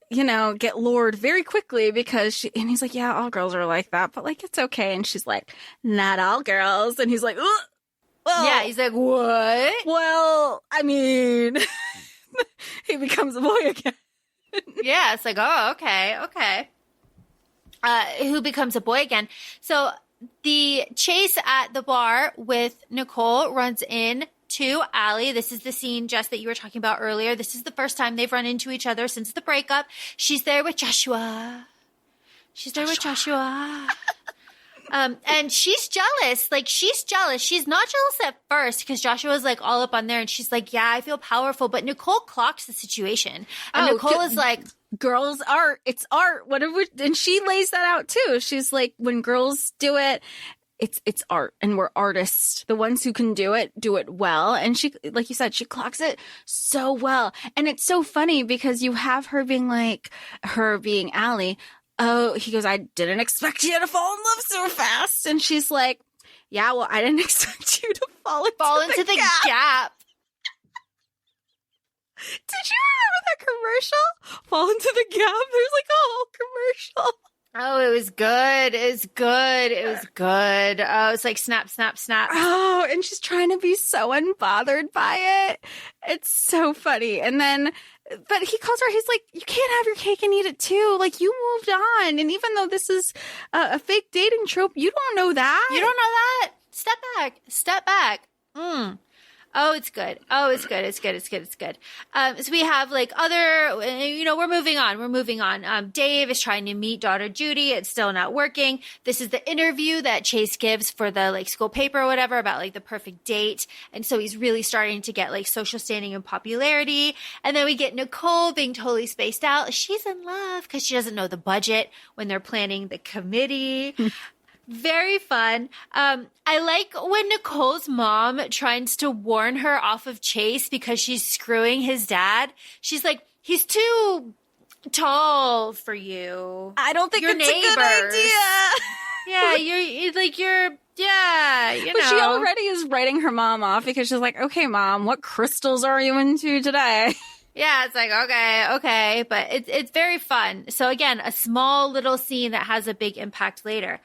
you know, get lured very quickly because and he's like, yeah, all girls are like that, but like, it's okay. And she's like, not all girls. And he's like, well, yeah, he's like, what? Well, I mean, he becomes a boy again. Yeah, it's like, oh, okay. Who becomes a boy again. So the chase at the bar with Nicole runs in to Allie. This is the scene, Jess, that you were talking about earlier. This is the first time they've run into each other since the breakup. She's there with Joshua. And she's jealous. Like, she's jealous. She's not jealous at first because Joshua's like all up on there and she's like, yeah, I feel powerful. But Nicole clocks the situation. And Nicole is like, girls art. It's art. And she lays that out too. She's like, when girls do it, it's art and we're artists. The ones who can do it well. And she, like you said, she clocks it so well. And it's so funny because you have her being Allie. Oh, he goes, I didn't expect you to fall in love so fast. And she's like, yeah, well, I didn't expect you to fall into the gap. Did you remember that commercial? Fall into the gap? There's like a whole commercial. Oh, it was good. Oh, it's like snap, snap, snap. Oh, and she's trying to be so unbothered by it. It's so funny. And then, but he calls her, he's like, you can't have your cake and eat it too. Like, you moved on. And even though this is a fake dating trope, you don't know that. You don't know that? Step back. Oh, it's good. It's good. So we have like other, we're moving on. Dave is trying to meet daughter Judy. It's still not working. This is the interview that Chase gives for the like school paper or whatever about like the perfect date. And so he's really starting to get like social standing and popularity. And then we get Nicole being totally spaced out. She's in love because she doesn't know the budget when they're planning the committee. Very fun. I like when Nicole's mom tries to warn her off of Chase because she's screwing his dad. She's like, he's too tall for you. I don't think Your it's a good idea. But she already is writing her mom off because she's like, okay, mom, what crystals are you into today? Yeah, it's like, okay. But it's very fun. So again, a small little scene that has a big impact later.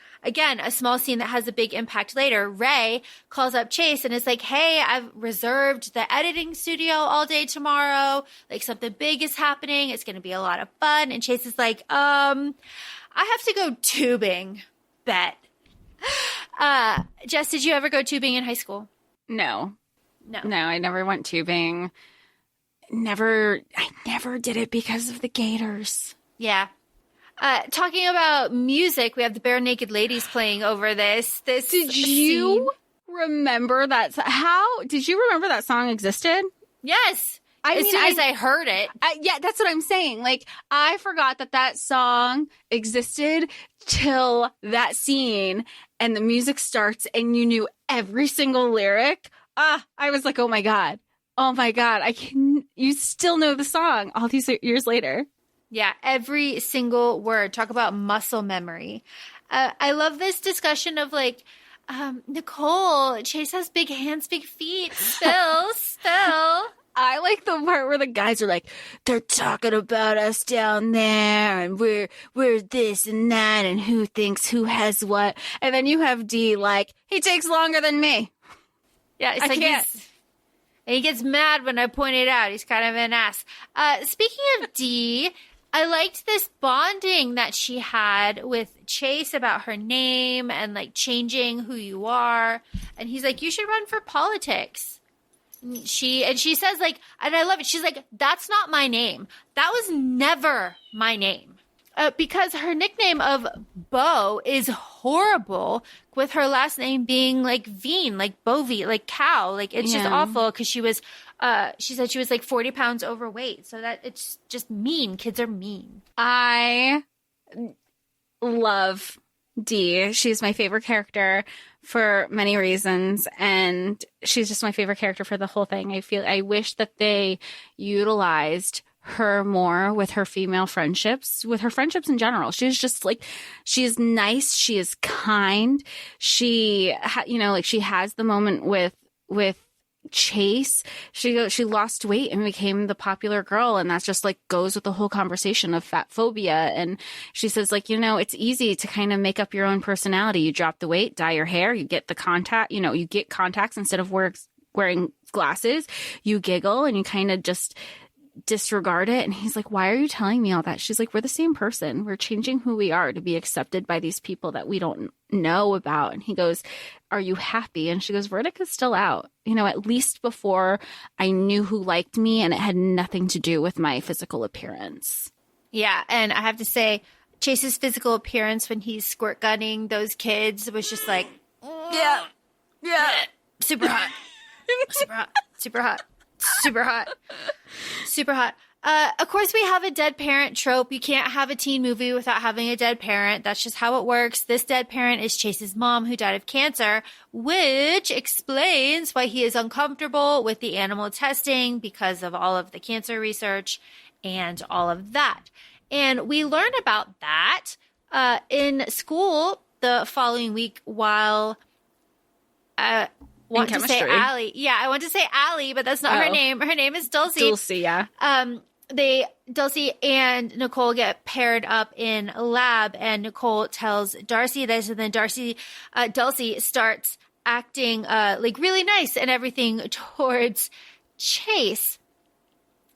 Ray calls up Chase and is like, hey, I've reserved the editing studio all day tomorrow. Like, something big is happening. It's going to be a lot of fun. And Chase is like, I have to go tubing. Bet. Jess, did you ever go tubing in high school? No, I never went tubing. I never did it because of the gators. Yeah. Talking about music, we have the Bare Naked Ladies playing over this. Did you remember that? Did you remember that song existed? Yes. As soon as I heard it. Yeah, that's what I'm saying. Like, I forgot that song existed till that scene and the music starts and you knew every single lyric. I was like, oh my God, you still know the song all these years later. Yeah, every single word. Talk about muscle memory. I love this discussion of like, Nicole, Chase has big hands, big feet, still. I like the part where the guys are like, they're talking about us down there and we're this and that and who thinks who has what. And then you have D like, he takes longer than me. Yeah, it's like and he gets mad when I point it out. He's kind of an ass. Speaking of D, I liked this bonding that she had with Chase about her name and like changing who you are. And he's like, you should run for politics. And she says like, and I love it. She's like, that's not my name. That was never my name. Because her nickname of Bo is horrible, with her last name being like Veen, like Bovi, like cow. Like, it's just awful because she said she was like 40 pounds overweight. So that it's just mean. Kids are mean. I love Dee. She's my favorite character for many reasons. And she's just my favorite character for the whole thing. I wish that they utilized her more with her female friendships, with her friendships in general. She's just like, she is nice. She is kind. She, she has the moment with Chase. She lost weight and became the popular girl. And that's just like goes with the whole conversation of fat phobia. And she says like, it's easy to kind of make up your own personality. You drop the weight, dye your hair, you get the contact, you get contacts instead of wearing glasses, you giggle and you kind of just disregard it. And he's like, why are you telling me all that? She's like, we're the same person. We're changing who we are to be accepted by these people that we don't know about. And he goes, are you happy? And she goes, verdict is still out. You know, at least before I knew who liked me, and it had nothing to do with my physical appearance. Yeah. And I have to say, Chase's physical appearance when he's squirt gunning those kids was just like, Yeah. super hot. Super hot. Super hot. Super hot. Super hot. Of course, we have a dead parent trope. You can't have a teen movie without having a dead parent. That's just how it works. This dead parent is Chase's mom, who died of cancer, which explains why he is uncomfortable with the animal testing because of all of the cancer research and all of that. And we learn about that in school the following week while want to say Allie. Yeah, I want to say Allie, but that's not her name. Her name is Dulcie. Dulcie, yeah. Dulcie and Nicole get paired up in a lab, and Nicole tells Darcy this, and then Dulcie starts acting like really nice and everything towards Chase.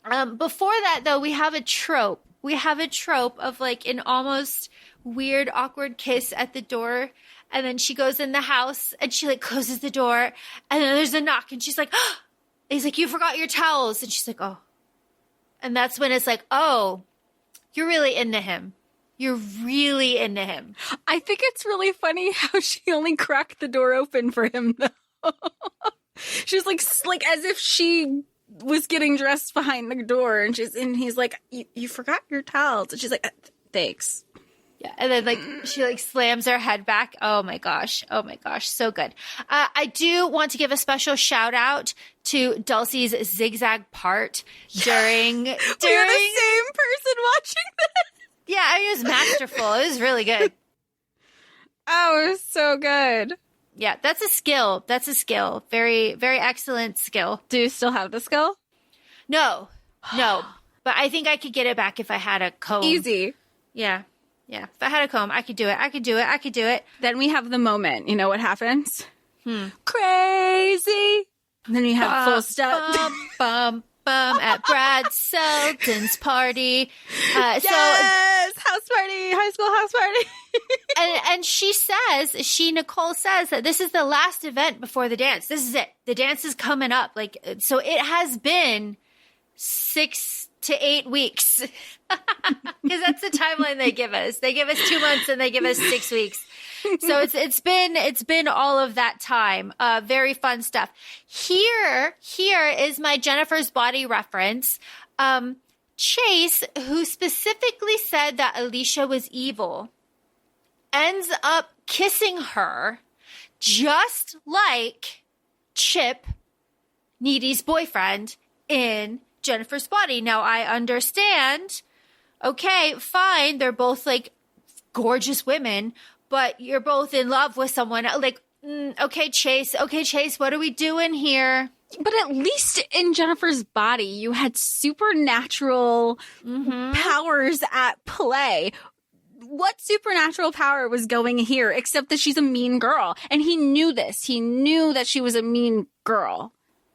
Before that, though, we have a trope. We have a trope of like an almost weird, awkward kiss at the door. And then she goes in the house and she like closes the door. And then there's a knock and she's like, oh. He's like, you forgot your towels. And she's like, oh. And that's when it's like, oh, you're really into him. You're really into him. I think it's really funny how she only cracked the door open for him, though. She's like as if she was getting dressed behind the door, and he's like, you forgot your towels. And she's like, thanks. Yeah. And then like she like slams her head back. Oh my gosh. So good. I do want to give a special shout out to Dulcie's zigzag part during We're the same person watching this. Yeah, I mean, it was masterful. It was really good. Oh, it was so good. Yeah, that's a skill. Very, very excellent skill. Do you still have the skill? No. But I think I could get it back if I had a comb. Easy. Yeah. If I had a comb, I could do it. Then we have the moment. You know what happens? Crazy. And then you have full stop. Bum at Brad Selden's party. Yes! House party! High school house party! and Nicole says that this is the last event before the dance. This is it. The dance is coming up. Like, so it has been 6 to 8 weeks. Because that's the timeline they give us. They give us 2 months and they give us 6 weeks. So it's been all of that time. Very fun stuff. Here is my Jennifer's Body reference. Chase, who specifically said that Alicia was evil, ends up kissing her just like Chip, Needy's boyfriend, in Jennifer's Body. Now, I understand. Okay, fine. They're both like gorgeous women, but you're both in love with someone. Like, okay, Chase, what are we doing here? But at least in Jennifer's Body, you had supernatural powers at play. What supernatural power was going here except that she's a mean girl? And he knew this. He knew that she was a mean girl.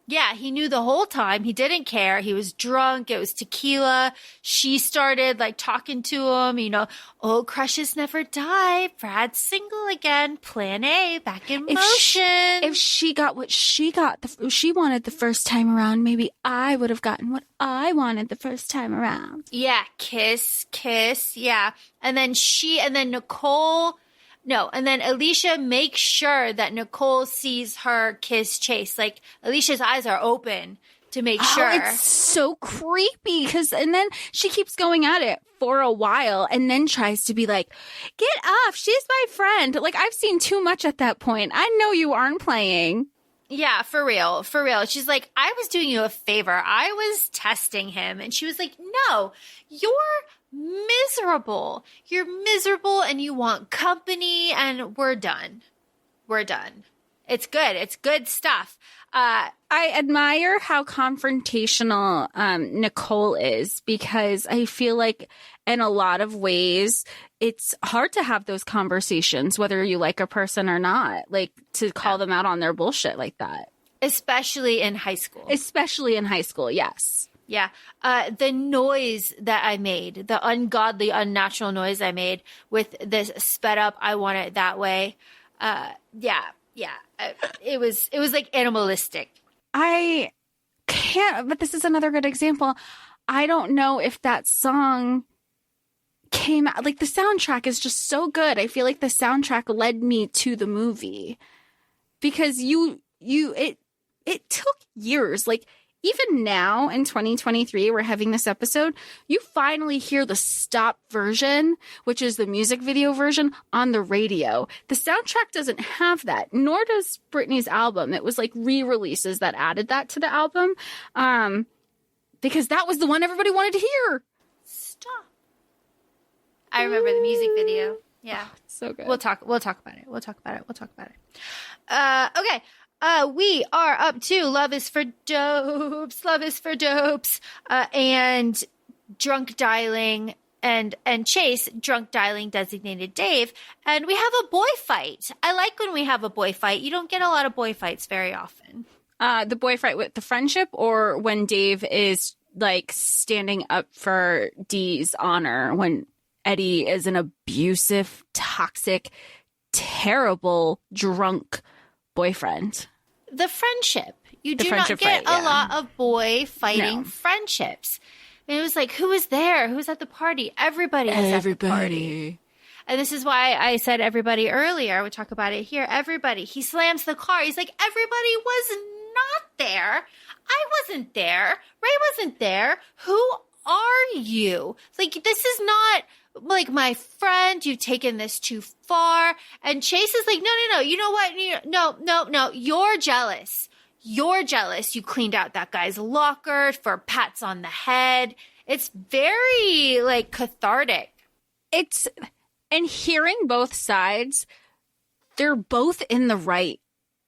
Yeah, he knew the whole time. He didn't care. He was drunk. It was tequila. She started like talking to him, you know, old crushes never die. Brad's single again. Plan A, back in motion. If she got what she wanted the first time around, maybe I would have gotten what I wanted the first time around. Yeah, kiss, yeah. And then Alicia makes sure that Nicole sees her kiss Chase. Like, Alicia's eyes are open to make sure. It's so creepy and then she keeps going at it for a while and then tries to be like, get off, she's my friend. Like, I've seen too much at that point. I know you aren't playing. Yeah, for real. She's like, I was doing you a favor. I was testing him. And she was like, no, you're miserable. You're miserable and you want company, and we're done. It's good. It's good stuff. I admire how confrontational Nicole is, because I feel like in a lot of ways it's hard to have those conversations, whether you like a person or not, like to call them out on their bullshit like that. Especially in high school. Yes. Yeah. The noise that I made, the ungodly, unnatural noise I made with this sped up, I want it that way. Yeah. It was like animalistic. I can't, but this is another good example. I don't know if that song came out, like the soundtrack is just so good. I feel like the soundtrack led me to the movie because it took years. Like even now in 2023, we're having this episode, you finally hear the stop version, which is the music video version on the radio. The soundtrack doesn't have that, nor does Britney's album. It was like re-releases that added that to the album. Because that was the one everybody wanted to hear. Stop. I remember the music video. Yeah. Oh, so good. We'll talk about it. Okay. We are up to Love is for Dopes. And drunk dialing and Chase drunk dialing designated Dave. And we have a boy fight. I like when we have a boy fight. You don't get a lot of boy fights very often. The boy fight with the friendship, or when Dave is like standing up for Dee's honor, when Eddie is an abusive, toxic, terrible, drunk boyfriend. The friendship. You do not get a lot of boy fighting friendships. And it was like, who was there? Who was at the party? Everybody was at the party. And this is why I said everybody earlier. We'll talk about it here. Everybody. He slams the car. He's like, everybody was not there. I wasn't there. Ray wasn't there. Who are you? Like, this is not like my friend. You've taken this too far. And Chase is like, no. You know what? No. You're jealous. You're jealous. You cleaned out that guy's locker for pats on the head. It's very like cathartic. And hearing both sides, they're both in the right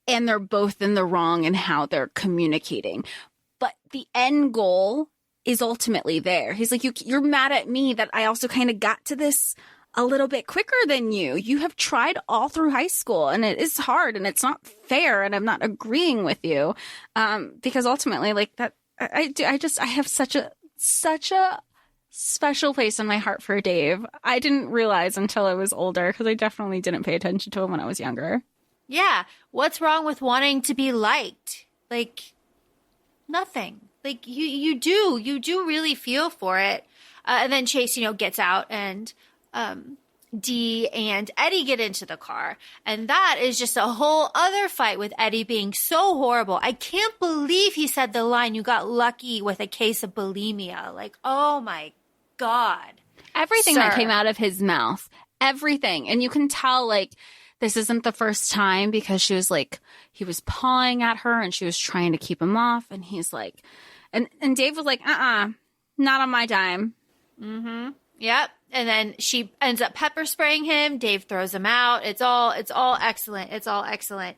and they're both in the wrong in how they're communicating. But the end goal is ultimately there. He's like, you're mad at me that I also kind of got to this a little bit quicker than you. You have tried all through high school and it is hard and it's not fair and I'm not agreeing with you. Because ultimately, like that, I have such a special place in my heart for Dave. I didn't realize until I was older because I definitely didn't pay attention to him when I was younger. Yeah. What's wrong with wanting to be liked? Like, nothing. Like, you do really feel for it. And then Chase, gets out and Dee and Eddie get into the car. And that is just a whole other fight with Eddie being so horrible. I can't believe he said the line, "You got lucky with a case of bulimia." Like, oh my God. Everything that came out of his mouth. Everything. And you can tell, like, this isn't the first time because she was like, he was pawing at her and she was trying to keep him off. And he's like, and Dave was like, not on my dime. Mm-hmm. Yep. And then she ends up pepper spraying him. Dave throws him out. It's all excellent. It's all excellent.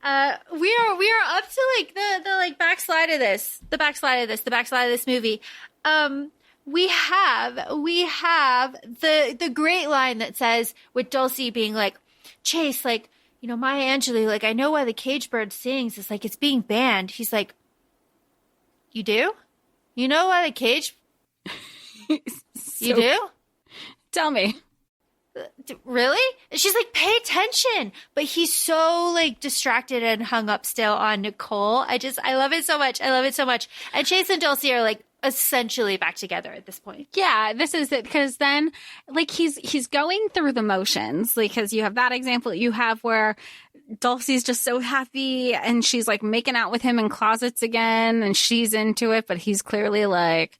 We are up to like the backslide of this movie. We have the great line that says, with Dulcie being like, Chase, like, Maya Angelou, like, I know why the cage bird sings. It's like, it's being banned. He's like, you do? You know why the cage? You do? Tell me. Really? And she's like, pay attention. But he's so like distracted and hung up still on Nicole. I love it so much. And Chase and Dulcie are like essentially back together at this point. Yeah, this is it. Because then like he's going through the motions. Like, because you have that example you have where Dulcie's just so happy and she's like making out with him in closets again and she's into it. But he's clearly like,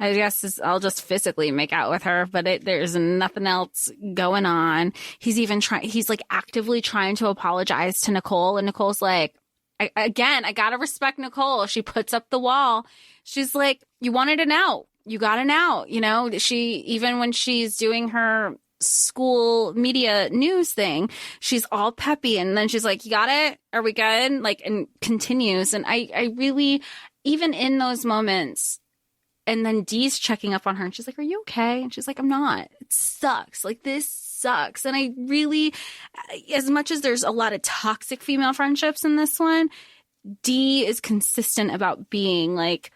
I guess I'll just physically make out with her, but there's nothing else going on. He's like actively trying to apologize to Nicole. And Nicole's like, I got to respect Nicole. She puts up the wall. She's like, you wanted an out. You got an out. Even when she's doing her school media news thing, she's all peppy. And then she's like, you got it? Are we good? Like, and continues. And I really, even in those moments, and then Dee's checking up on her and she's like, are you okay? And she's like, I'm not. It sucks. Like, this sucks. And I really, as much as there's a lot of toxic female friendships in this one, Dee is consistent about being like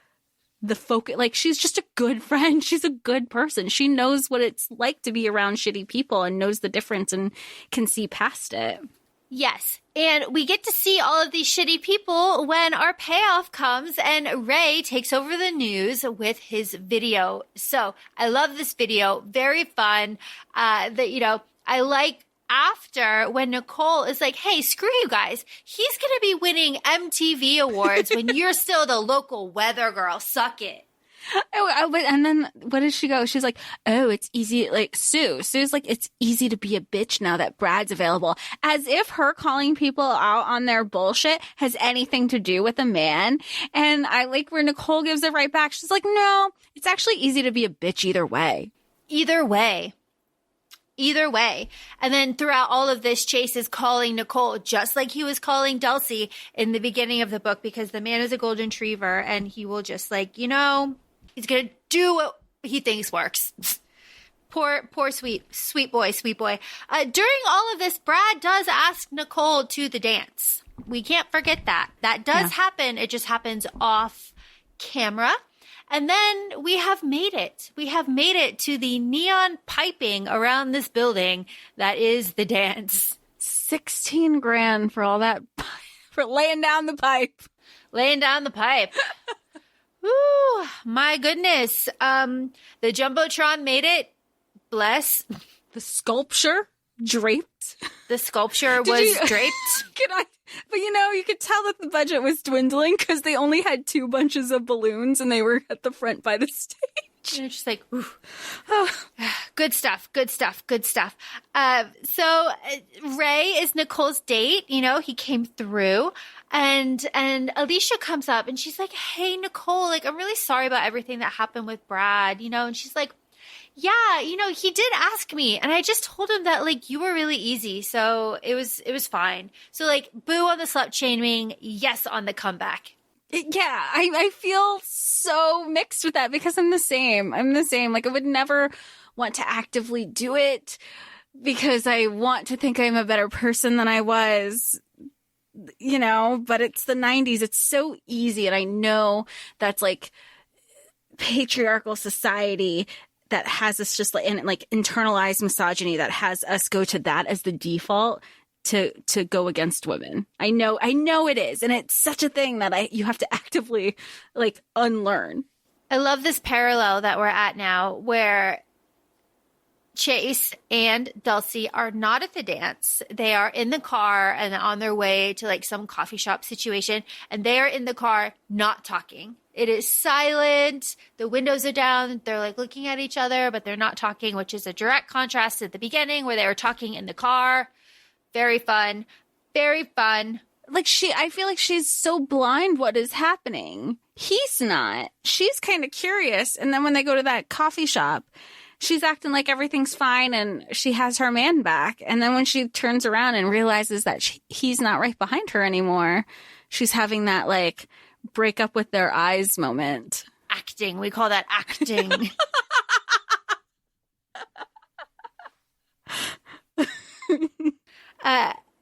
the focus. Like, she's just a good friend. She's a good person. She knows what it's like to be around shitty people and knows the difference and can see past it. Yes. And we get to see all of these shitty people when our payoff comes and Ray takes over the news with his video. So I love this video. Very fun. I like after when Nicole is like, hey, screw you guys. He's going to be winning MTV awards when you're still the local weather girl. Suck it. And then what does she go? She's like, oh, it's easy. Like, Sue's like, it's easy to be a bitch now that Brad's available. As if her calling people out on their bullshit has anything to do with a man. And I like where Nicole gives it right back. She's like, no, it's actually easy to be a bitch either way. Either way. And then throughout all of this, Chase is calling Nicole just like he was calling Dulcie in the beginning of the book, because the man is a golden retriever and he will just like, he's going to do what he thinks works. Poor, sweet boy. During all of this, Brad does ask Nicole to the dance. We can't forget that. That does happen. It just happens off camera. And then we have made it. We have made it to the neon piping around this building that is the dance. 16 grand for all that, for laying down the pipe. Ooh, my goodness. The Jumbotron made it. Bless. The sculpture draped. The sculpture was draped. But you could tell that the budget was dwindling because they only had 2 bunches of balloons and they were at the front by the stage. And it's just like, ooh. Oh. Good stuff. So Ray is Nicole's date. He came through. And Alicia comes up and she's like, hey, Nicole, like, I'm really sorry about everything that happened with Brad, and she's like, yeah, he did ask me and I just told him that like you were really easy. So it was fine. So like, boo on the slut shaming. Yes. On the comeback. Yeah. I feel so mixed with that because I'm the same. Like, I would never want to actively do it because I want to think I'm a better person than I was. But it's the 90s. It's so easy. And I know that's like patriarchal society that has us just like internalized misogyny that has us go to that as the default to go against women. I know it is. And it's such a thing that you have to actively like unlearn. I love this parallel that we're at now where Chase and Dulcie are not at the dance. They are in the car and on their way to like some coffee shop situation. And they are in the car not talking. It is silent. The windows are down. They're like looking at each other, but they're not talking, which is a direct contrast at the beginning where they were talking in the car. Very fun. Like I feel like she's so blind what is happening. He's not. She's kind of curious. And then when they go to that coffee shop, she's acting like everything's fine and she has her man back. And then when she turns around and realizes that he's not right behind her anymore, she's having that like break up with their eyes moment. Acting. We call that acting.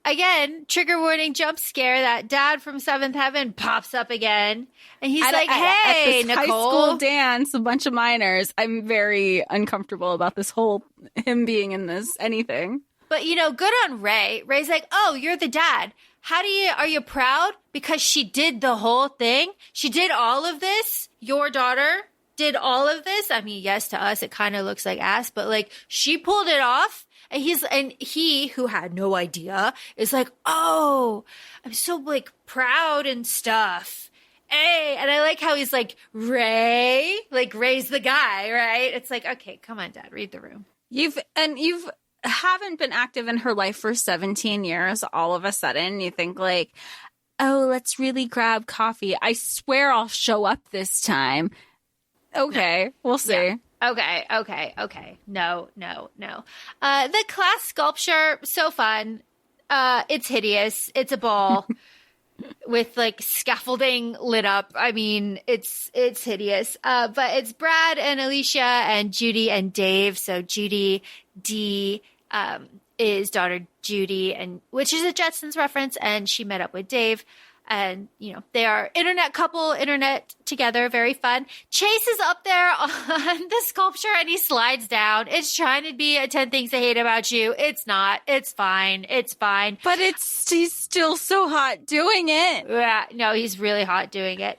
Again, trigger warning, jump scare. That dad from Seventh Heaven pops up again. And he's like, hey, at this Nicole. High school dance, a bunch of minors. I'm very uncomfortable about this whole him being in this anything. But, good on Ray. Ray's like, oh, you're the dad. Are you proud? Because she did the whole thing. She did all of this. Your daughter did all of this. I mean, yes, to us, it kind of looks like ass, but like she pulled it off. And he, who had no idea, is like, oh, I'm so like proud and stuff. Hey, and I like how he's like, Ray, like Ray's the guy, right? It's like, okay, come on, Dad, read the room. You've haven't been active in her life for 17 years. All of a sudden, you think like, oh, let's really grab coffee. I swear I'll show up this time. Okay, we'll see. Yeah. Okay. No. The class sculpture, so fun. It's hideous. It's a ball with like scaffolding lit up. I mean, it's hideous. But it's Brad and Alicia and Judy and Dave. So Judy D is daughter Judy, and which is a Jetsons reference, and she met up with Dave. And, they are internet together. Very fun. Chase is up there on the sculpture and he slides down. It's trying to be a 10 Things I Hate About You. It's not. It's fine. It's fine. But he's still so hot doing it. Yeah, no, he's really hot doing it.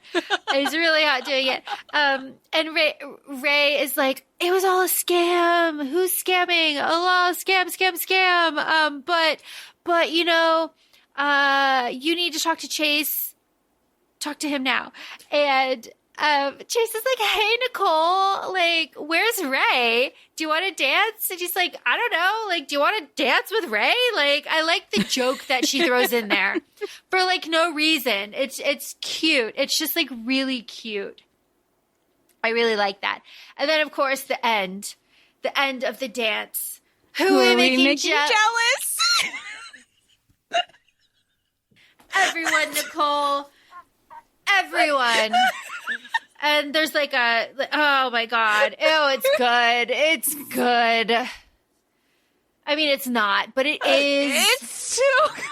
He's really hot doing it. And Ray is like, it was all a scam. Who's scamming? Allah, scam. But you need to talk to Chase. Talk to him now. And Chase is like, hey, Nicole, like, where's Ray? Do you want to dance? And she's like, I don't know. Like, do you want to dance with Ray? Like, I like the joke that she throws in there for like no reason. It's cute. It's just like really cute. I really like that. And then, of course, the end of the dance. Who are we making jealous? Everyone, Nicole. Everyone. And there's like oh my God. Ew, it's good. It's good. I mean, it's not, but it is. It's too good.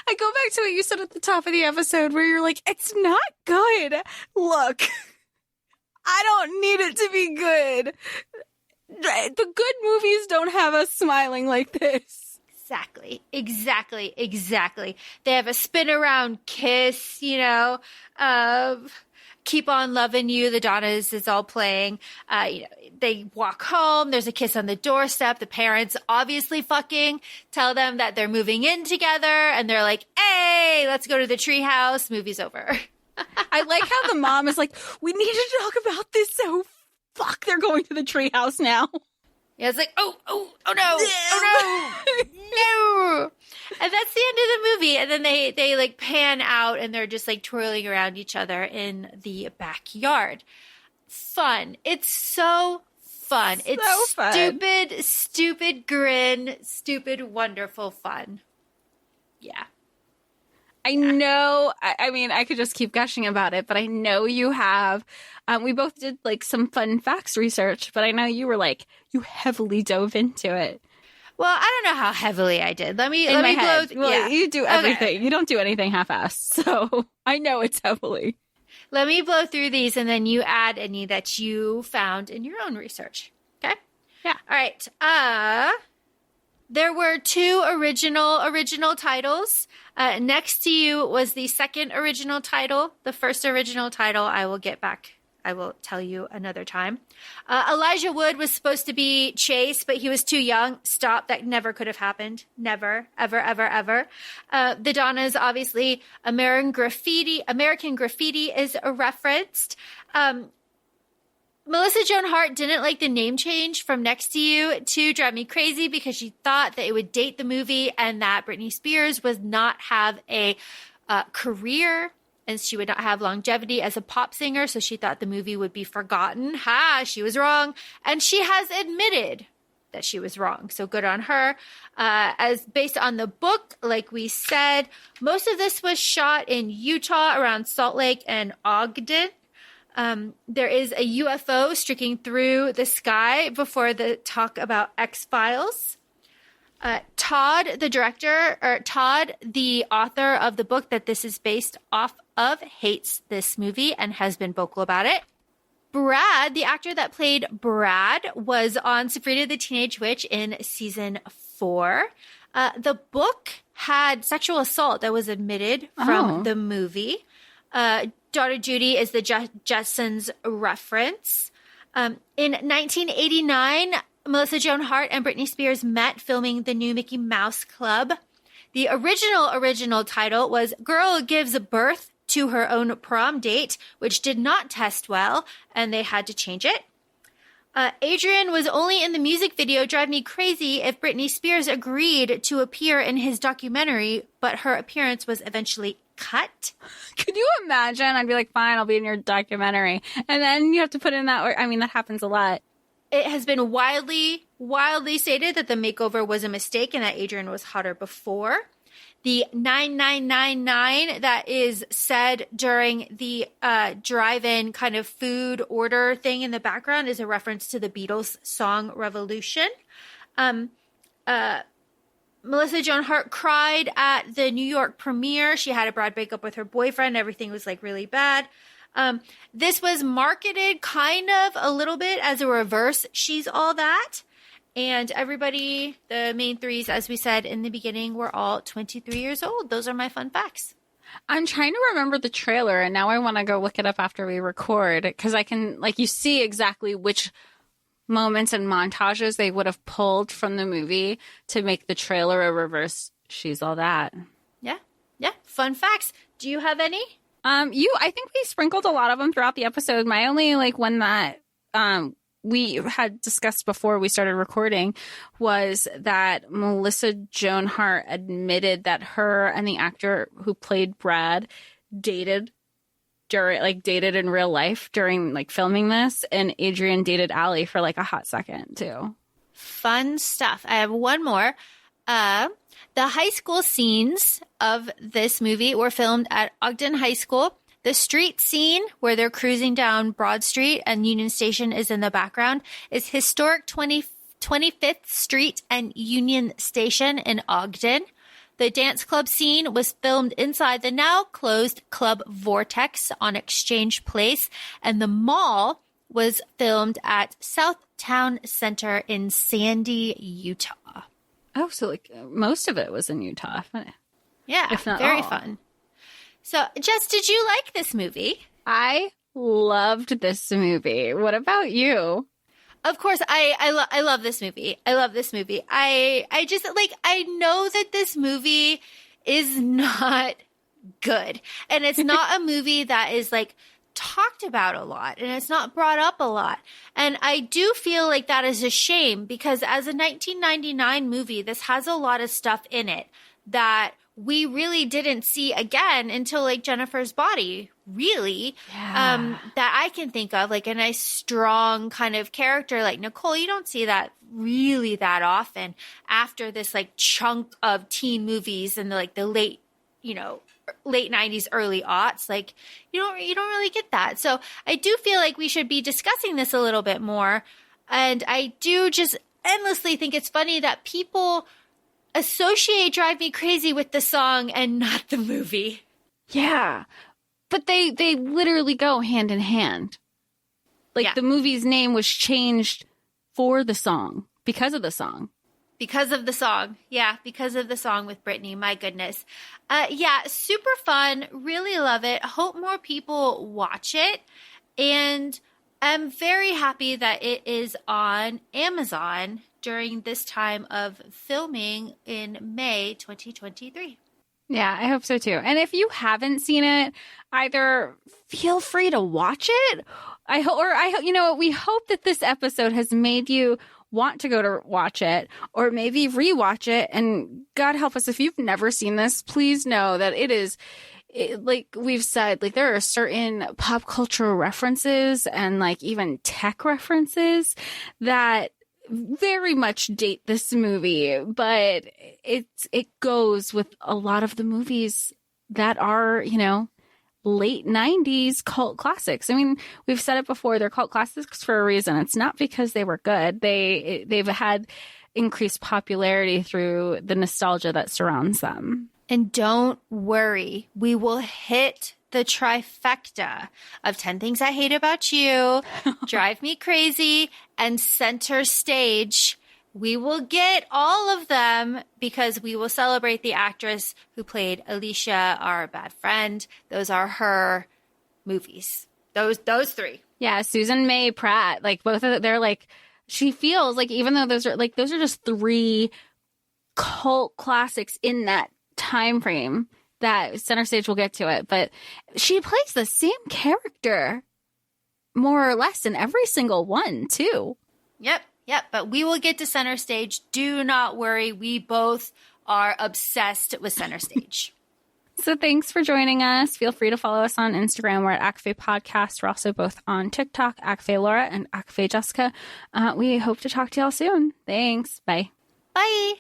I go back to what you said at the top of the episode where you're like, it's not good. Look, I don't need it to be good. The good movies don't have us smiling like this. Exactly. They have a spin around kiss, Keep on Loving You. The Donnas is all playing. They walk home. There's a kiss on the doorstep. The parents obviously fucking tell them that they're moving in together. And they're like, hey, let's go to the treehouse. Movie's over. I like how the mom is like, we need to talk about this. So fuck, they're going to the treehouse now. Yeah, it's like, oh no. And that's the end of the movie. And then they like pan out and they're just like twirling around each other in the backyard. Fun. It's so fun. It's so fun. Stupid grin, stupid, wonderful fun. Yeah. I know, I mean, I could just keep gushing about it, but I know you have, we both did like some fun facts research, but I know you were like, you heavily dove into it. Well, I don't know how heavily I did. Let me blow. Well, you do everything. Okay. You don't do anything half-assed, so I know it's heavily. Let me blow through these, and then you add any that you found in your own research. Okay? Yeah. All right. There were 2 original titles. Next to You was the second original title. The first original title I will tell you another time. Elijah Wood was supposed to be Chase, but he was too young. Stop. That never could have happened. Never, ever, ever, ever. The Donnas, obviously, American Graffiti is referenced. Melissa Joan Hart didn't like the name change from Next to You to Drive Me Crazy because she thought that it would date the movie and that Britney Spears would not have a career and she would not have longevity as a pop singer. So she thought the movie would be forgotten. She was wrong. And she has admitted that she was wrong. So good on her. As based on the book, like we said, most of this was shot in Utah around Salt Lake and Ogden. There is a UFO streaking through the sky before the talk about X-Files. Todd, the author of the book that this is based off of, hates this movie and has been vocal about it. Brad, the actor that played Brad, was on Sabrina the Teenage Witch in season 4. The book had sexual assault that was admitted from the movie. Daughter Judy is the Jetsons reference. In 1989, Melissa Joan Hart and Britney Spears met filming the new Mickey Mouse Club. The original title was Girl Gives Birth to Her Own Prom Date, which did not test well, and they had to change it. Adrian was only in the music video Drive Me Crazy if Britney Spears agreed to appear in his documentary, but her appearance was eventually cut. Could you imagine? I'd be like, fine, I'll be in your documentary. And then you have to put in that, I mean, that happens a lot. It has been widely stated that the makeover was a mistake and that Adrian was hotter before. The 9999 that is said during the drive-in kind of food order thing in the background is a reference to the Beatles song Revolution. Melissa Joan Hart cried at the New York premiere. She had a bad breakup with her boyfriend. Everything was like really bad. This was marketed kind of a little bit as a reverse She's All That. And everybody, the main threes, as we said in the beginning, were all 23 years old. Those are my fun facts. I'm trying to remember the trailer, and now I want to go look it up after we record, because I can, like, you see exactly which moments and montages they would have pulled from the movie to make the trailer a reverse She's All That. Yeah. Fun facts. Do you have any? I think we sprinkled a lot of them throughout the episode. My only one that we had discussed before we started recording was that Melissa Joan Hart admitted that her and the actor who played Brad dated in real life during filming this, and Adrian dated Allie for a hot second too. Fun stuff. I have one more. The high school scenes of this movie were filmed at Ogden High School. The street scene where they're cruising down Broad Street and Union Station is in the background is historic 25th Street and Union Station in Ogden. The dance club scene was filmed inside the now closed Club Vortex on Exchange Place, and the mall was filmed at Southtown Center in Sandy, Utah. Oh, so most of it was in Utah. Yeah, if not very all. fun. So, Jess, did you like this movie? I loved this movie. What about you? Of course, I love this movie. I love this movie. I just I know that this movie is not good, and it's not a movie that is talked about a lot, and it's not brought up a lot. And I do feel like that is a shame, because as a 1999 movie, this has a lot of stuff in it that we really didn't see again until Jennifer's Body, really, that I can think of, a nice strong kind of character like Nicole. You don't see that really that often after this chunk of teen movies in the late, late 90s, early aughts. You don't really get that. So I do feel like we should be discussing this a little bit more. And I do just endlessly think it's funny that people associate Drive Me Crazy with the song and not the movie. Yeah. But they literally go hand in hand. The movie's name was changed for the song, because of the song. Because of the song. Yeah, because of the song with Britney. My goodness. Yeah, super fun. Really love it. Hope more people watch it. And I'm very happy that it is on Amazon during this time of filming in May 2023. Yeah, I hope so too. And if you haven't seen it, either feel free to watch it. I hope, we hope that this episode has made you want to go to watch it, or maybe rewatch it. And God help us, if you've never seen this, please know that like we've said, there are certain pop cultural references and even tech references that very much date this movie, but it goes with a lot of the movies that are, late 90s cult classics. I mean, we've said it before, they're cult classics for a reason. It's not because they were good. They've had increased popularity through the nostalgia that surrounds them. And don't worry, we will hit the trifecta of 10 Things I Hate About You, Drive Me Crazy, and Center Stage. We will get all of them because we will celebrate the actress who played Alicia, our bad friend. Those are her movies. Those three. Yeah, Susan May Pratt, both of them, they're she feels even though those are just three cult classics in that time frame, that Center Stage, we'll get to it, but she plays the same character more or less in every single one too. Yep, but we will get to Center Stage. Do not worry, we both are obsessed with Center Stage. So thanks for joining us. Feel free to follow us on Instagram. We're at ACOFAE Podcast. We're also both on TikTok, ACOFAE Laura and ACOFAE Jessica. We hope to talk to y'all soon. Thanks. Bye. Bye.